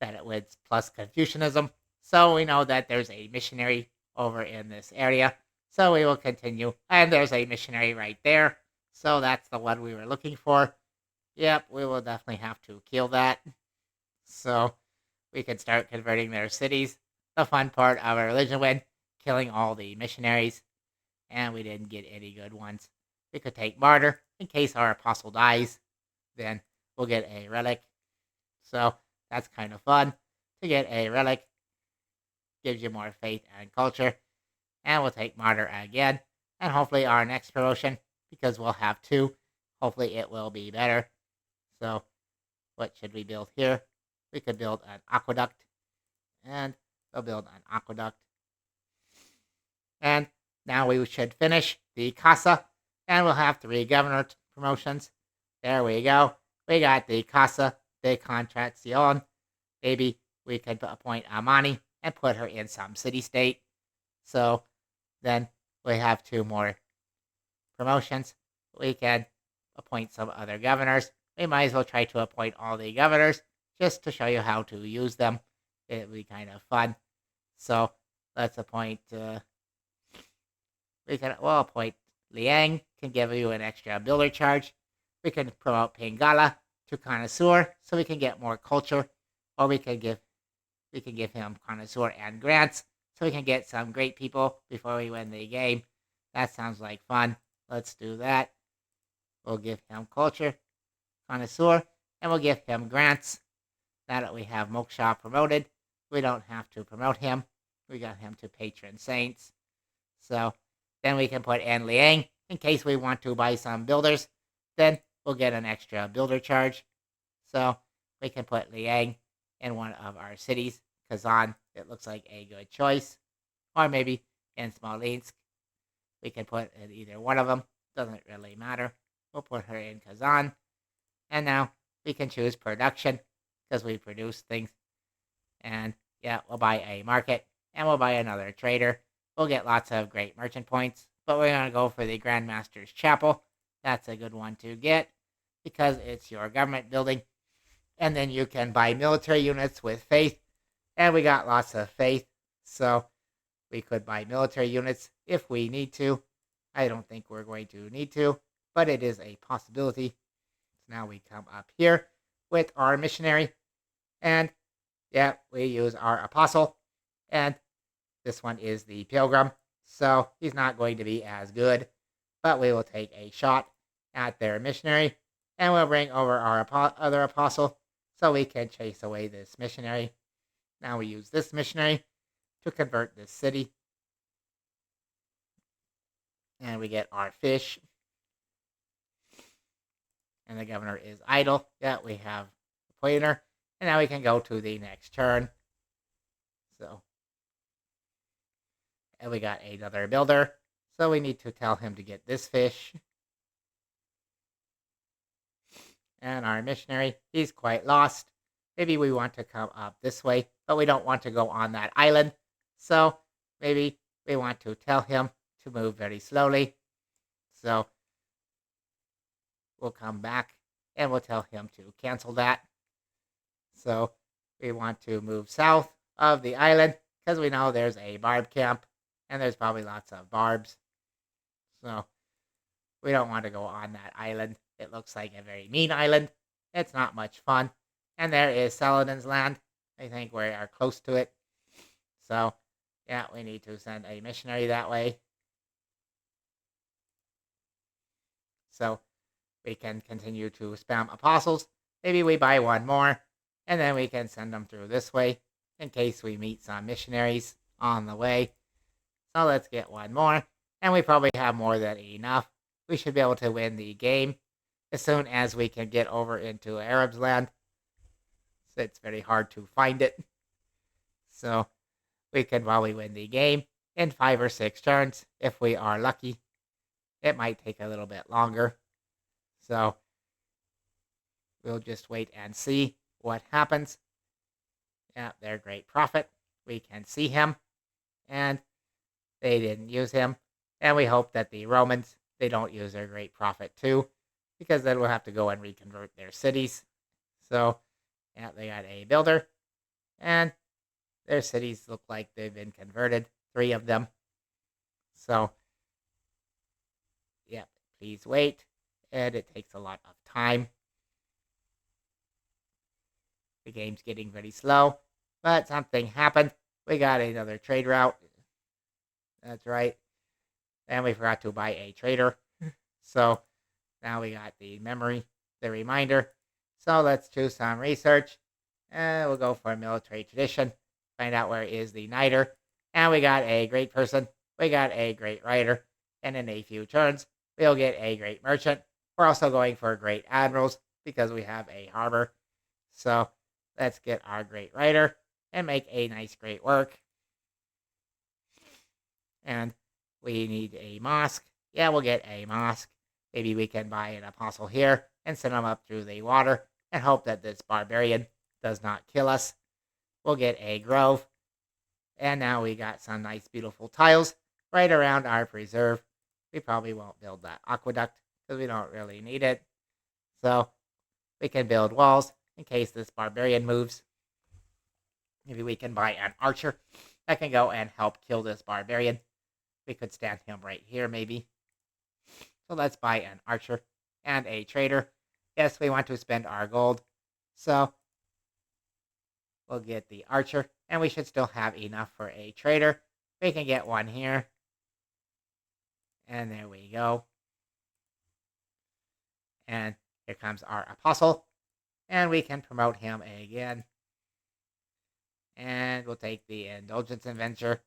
it was plus Confucianism. So we know that there's a missionary over in this area. So we will continue. And there's a missionary right there. So that's the one we were looking for. Yep, we will definitely have to kill that. So we can start converting their cities. The fun part of our religion win, killing all the missionaries. And we didn't get any good ones. We could take martyr in case our apostle dies. Then we'll get a relic. So that's kind of fun to get a relic. Gives you more faith and culture. And we'll take martyr again. And hopefully our next promotion, because we'll have 2, hopefully it will be better. So what should we build here? We could build an aqueduct. And we'll build an aqueduct. And now we should finish the Casa. And we'll have 3 governor promotions. There we go. We got the Casa de Contratación. Maybe we could appoint Amani and put her in some city-state. So then we have 2 more promotions. We can appoint some other governors. We might as well try to appoint all the governors just to show you how to use them. It'll be kind of fun. So let's appoint, we'll appoint Liang, can give you an extra builder charge. We can promote Pingala to connoisseur so we can get more culture. Or we can give him connoisseur and grants so we can get some great people before we win the game. That sounds like fun. Let's do that. We'll give him culture, connoisseur, and we'll give him grants. Now that we have Moksha promoted, we don't have to promote him. We got him to patron saints. So then we can put in Liang in case we want to buy some builders. Then we'll get an extra builder charge. So we can put Liang in one of our cities. Kazan, it looks like a good choice. Or maybe in Smolensk. We can put in either one of them. Doesn't really matter. We'll put her in Kazan. And now we can choose production because we produce things. And yeah, we'll buy a market. And we'll buy another trader. We'll get lots of great merchant points. But we're going to go for the Grandmaster's Chapel. That's a good one to get because it's your government building. And then you can buy military units with faith. And we got lots of faith. So we could buy military units if we need to. I don't think we're going to need to, but it is a possibility. So now we come up here with our missionary. And yeah, we use our apostle. And this one is the pilgrim. so he's not going to be as good. But we will take a shot at their missionary, and we'll bring over our other apostle so we can chase away this missionary. Now we use this missionary to convert this city, and we get our fish. And the governor is idle. Yeah, we have the pointer, and now we can go to the next turn. So, and we got another builder, so we need to tell him to get this fish. And our missionary, he's quite lost. Maybe we want to come up this way, but we don't want to go on that island. So maybe we want to tell him to move very slowly. So we'll come back and we'll tell him to cancel that. So we want to move south of the island because we know there's a barb camp and there's probably lots of barbs. So we don't want to go on that island. It looks like a very mean island. It's not much fun. And there is Saladin's land. I think we are close to it. So, yeah, we need to send a missionary that way. So, we can continue to spam apostles. Maybe we buy one more, and then we can send them through this way in case we meet some missionaries on the way. So, let's get one more. And we probably have more than enough. We should be able to win the game as soon as we can get over into Arab's land. So it's very hard to find it. So we can probably win the game in 5 or 6 turns if we are lucky. It might take a little bit longer. So we'll just wait and see what happens. Yeah, they're great prophet. We can see him. And they didn't use him. And we hope that the Romans, they don't use their great prophet too, because then we'll have to go and reconvert their cities. So, yeah, they got a builder, and their cities look like they've been converted, 3 of them. So, yeah, please wait, and it takes a lot of time. The game's getting very slow, but something happened. We got another trade route. That's right. And we forgot to buy a trader. So now we got the memory, the reminder. So let's choose some research. And we'll go for military tradition. Find out where is the Niter. And we got a great person. We got a great writer. And in a few turns, we'll get a great merchant. We're also going for great admirals because we have a harbor. So let's get our great writer and make a nice great work. And we need a mosque. Yeah, we'll get a mosque. Maybe we can buy an apostle here and send him up through the water and hope that this barbarian does not kill us. We'll get a grove. And now we got some nice, beautiful tiles right around our preserve. We probably won't build that aqueduct because we don't really need it. So we can build walls in case this barbarian moves. Maybe we can buy an archer that can go and help kill this barbarian. We could stand him right here, maybe. So let's buy an archer and a trader. Yes, we want to spend our gold. So we'll get the archer. And we should still have enough for a trader. We can get one here. And there we go. And here comes our apostle. And we can promote him again. And we'll take the indulgence adventure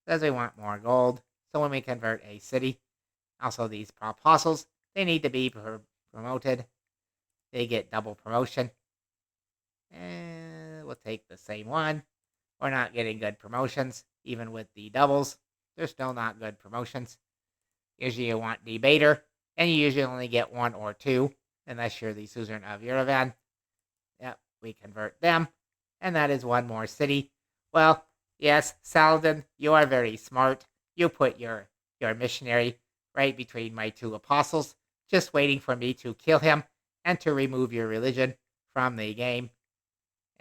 because we want more gold. So when we convert a city, also these apostles, they need to be promoted. They get double promotion. And we'll take the same one. We're not getting good promotions, even with the doubles. They're still not good promotions. Usually you want debater, and you usually only get 1 or 2, unless you're the suzerain of Yerevan. Yep, we convert them, and that is 1 more city. Well, yes, Saladin, you are very smart. You put your missionary right between my 2 apostles, just waiting for me to kill him and to remove your religion from the game.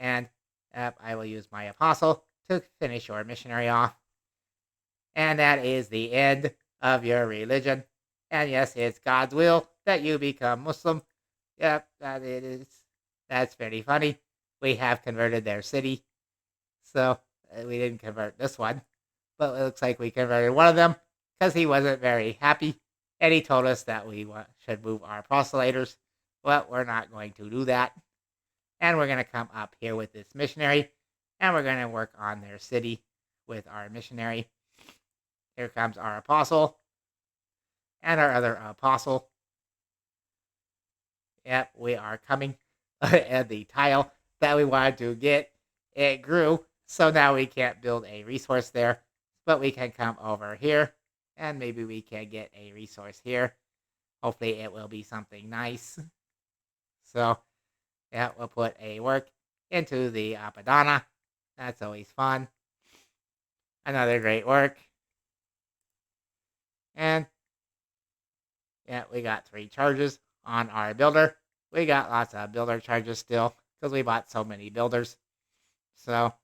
And I will use my apostle to finish your missionary off. And that is the end of your religion. And yes, it's God's will that you become Muslim. Yep, that it is. That's very funny. We have converted their city. So we didn't convert this one. But it looks like we converted one of them. because he wasn't very happy, and he told us that we should move our proselyters. But we're not going to do that, and we're going to come up here with this missionary, and we're going to work on their city with our missionary. Here comes our apostle and our other apostle. Yep, we are coming. And the tile that we wanted to get, it grew. So now we can't build a resource there. But we can come over here. And maybe we can get a resource here. Hopefully it will be something nice. So, yeah, we'll put a work into the Apadana. That's always fun. Another great work. And, yeah, we got 3 charges on our builder. We got lots of builder charges still because we bought so many builders. So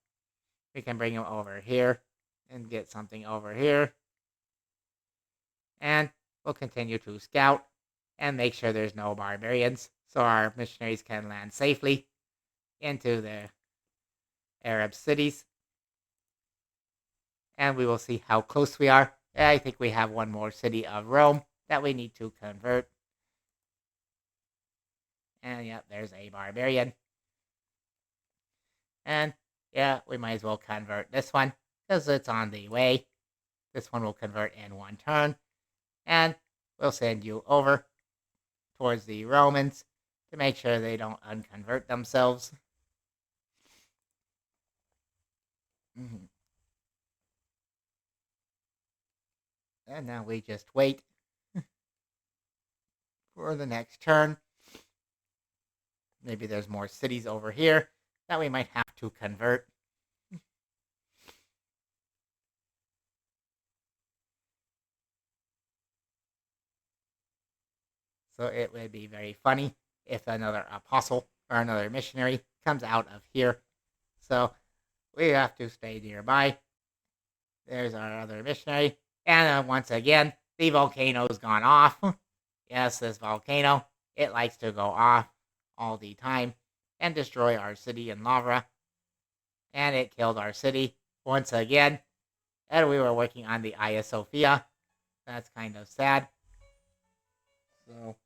we can bring them over here and get something over here. And we'll continue to scout and make sure there's no barbarians so our missionaries can land safely into the Arab cities. And we will see how close we are. I think we have one more city of Rome that we need to convert. And yep, there's a barbarian. And yeah, we might as well convert this one because it's on the way. This one will convert in 1 turn. And we'll send you over towards the Romans to make sure they don't unconvert themselves. Mm-hmm. And now we just wait for the next turn. Maybe there's more cities over here that we might have to convert. So it would be very funny if another apostle or another missionary comes out of here. So we have to stay nearby. There's our other missionary. And once again, the volcano's gone off. Yes, this volcano, it likes to go off all the time and destroy our city in lava. And it killed our city once again. And we were working on the Hagia Sophia. That's kind of sad. So,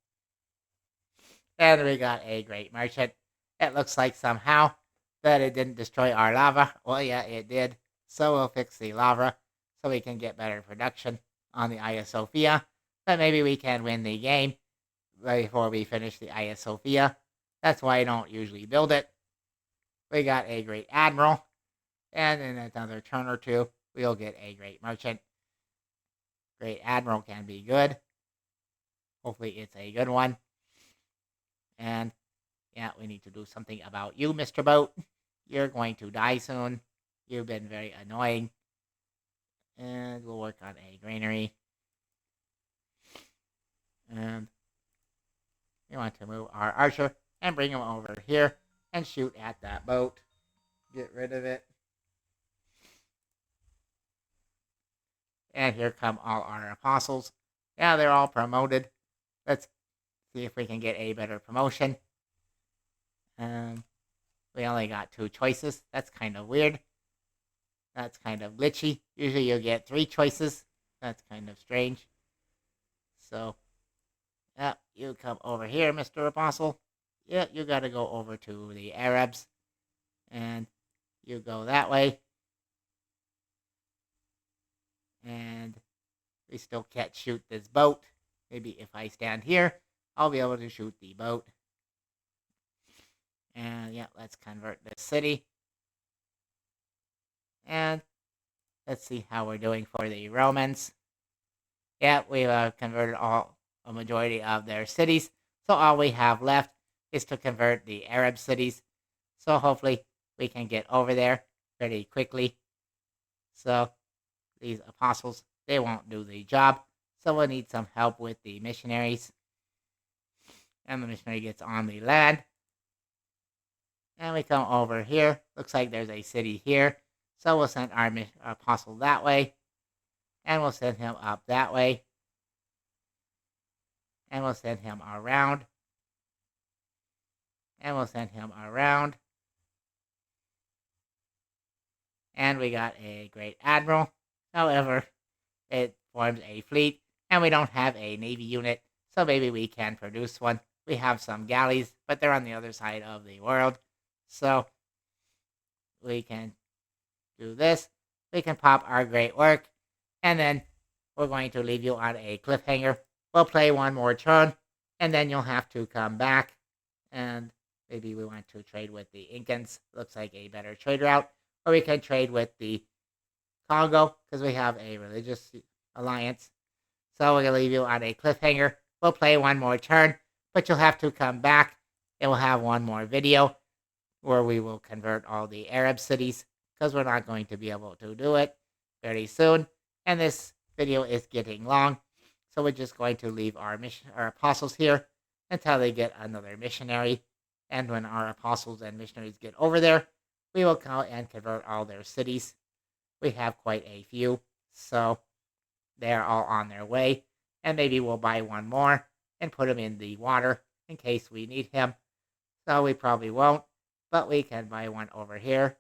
and we got a great merchant. It looks like somehow that it didn't destroy our lava. Well, yeah, it did. So we'll fix the lava so we can get better production on the Hagia Sophia. But maybe we can win the game before we finish the Hagia Sophia. That's why I don't usually build it. We got a great admiral. And in another turn or two, we'll get a great merchant. Great admiral can be good. Hopefully it's a good one. And yeah, we need to do something about you, Mr. Boat. You're going to die soon. You've been very annoying. And we'll work on a granary. And we want to move our archer and bring him over here and shoot at that boat. Get rid of it. And here come all our apostles. Yeah, they're all promoted. Let's see if we can get a better promotion. We only got 2 choices. That's kind of weird. That's kind of glitchy. Usually you get 3 choices. That's kind of strange. So, yeah, you come over here, Mr. Apostle. Yeah, you got to go over to the Arabs. And you go that way. And we still can't shoot this boat. Maybe if I stand here, I'll be able to shoot the boat. And yeah, let's convert this city. And let's see how we're doing for the Romans. Yeah, we've converted a majority of their cities. So all we have left is to convert the Arab cities. So hopefully we can get over there pretty quickly. So these apostles, they won't do the job. So we'll need some help with the missionaries. And the missionary gets on the land. And we come over here. Looks like there's a city here. So we'll send our apostle that way. And we'll send him up that way. And we'll send him around. And we'll send him around. And we got a great admiral. However, formed a fleet, and we don't have a navy unit, so maybe we can produce one. We have some galleys, but they're on the other side of the world, so we can do this. We can pop our great work, and then we're going to leave you on a cliffhanger. We'll play one more turn, and then you'll have to come back, and maybe we want to trade with the Incans. Looks like a better trade route, or we can trade with the Congo, because we have a religious alliance. So we're going to leave you on a cliffhanger. We'll play one more turn, but you'll have to come back, and we'll have one more video where we will convert all the Arab cities, because we're not going to be able to do it very soon. And this video is getting long, so we're just going to leave our apostles here until they get another missionary. And when our apostles and missionaries get over there, we will go and convert all their cities. We have quite a few, so they're all on their way. And maybe we'll buy one more and put him in the water in case we need him. So we probably won't, but we can buy one over here.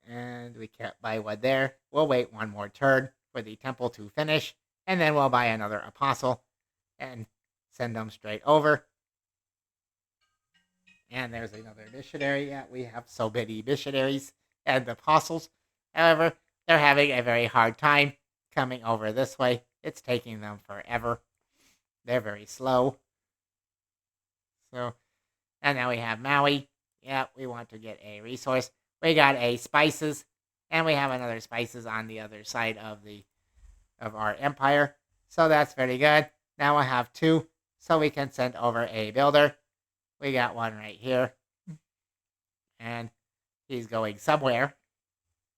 And we can't buy one there. We'll wait one more turn for the temple to finish, and then we'll buy another apostle and send them straight over. And there's another missionary. Yeah, we have so many missionaries and apostles. However, they're having a very hard time coming over this way. It's taking them forever. They're very slow. So, and now we have Maui. Yeah, we want to get a resource. We got a spices, and we have another spices on the other side of our empire. So that's very good. Now we'll have two, so we can send over a builder. We got one right here. And he's going somewhere.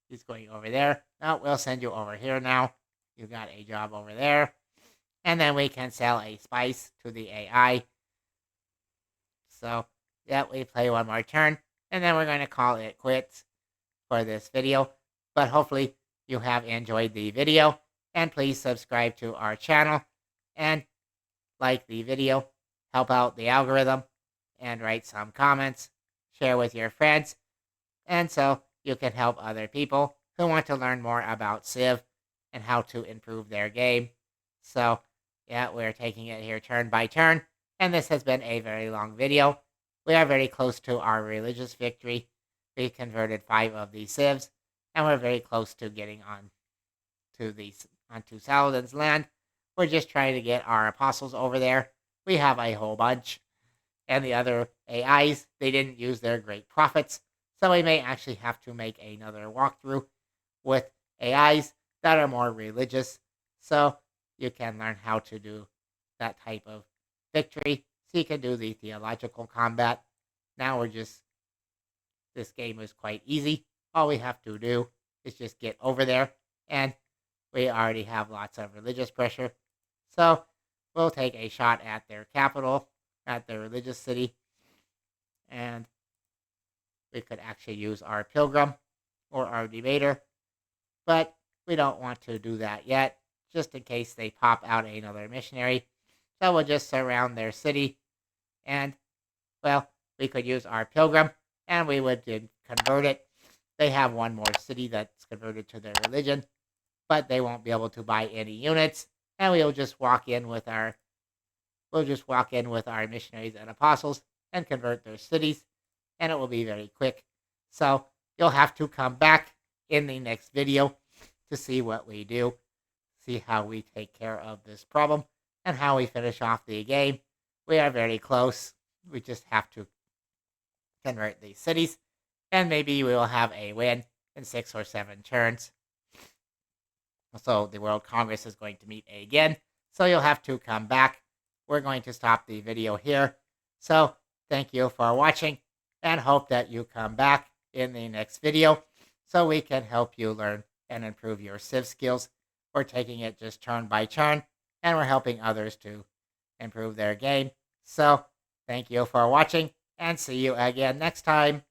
He's going over there. No, we'll send you over here now. You got a job over there. And then we can sell a spice to the AI. So, yeah, we play one more turn. And then we're going to call it quits for this video. But hopefully you have enjoyed the video. And please subscribe to our channel. And like the video. Help out the algorithm. And write some comments. Share with your friends. And so you can help other people who want to learn more about Civ and how to improve their game. So, yeah, we're taking it here turn by turn. And this has been a very long video. We are very close to our religious victory. We converted 5 of these civs, and we're very close to getting onto Saladin's land. We're just trying to get our apostles over there. We have a whole bunch. And the other AIs, they didn't use their great prophets. So we may actually have to make another walkthrough with AIs that are more religious. So you can learn how to do that type of victory. So you can do the theological combat. Now this game is quite easy. All we have to do is just get over there. And we already have lots of religious pressure. So we'll take a shot at their capital, at their religious city. And we could actually use our pilgrim or our debater. But we don't want to do that yet, just in case they pop out another missionary. So we'll just surround their city. And, well, we could use our pilgrim, and we would convert it. They have one more city that's converted to their religion, but they won't be able to buy any units. And we'll just walk in with our missionaries and apostles and convert their cities, and it will be very quick. So you'll have to come back in the next video to see what we do, see how we take care of this problem, and how we finish off the game. We are very close. We just have to convert these cities, and maybe we will have a win in 6 or 7 turns. So the World Congress is going to meet again, so you'll have to come back. We're going to stop the video here. So thank you for watching, and hope that you come back in the next video so we can help you learn and improve your Civ skills. We're taking it just turn by turn, and we're helping others to improve their game. So thank you for watching, and see you again next time.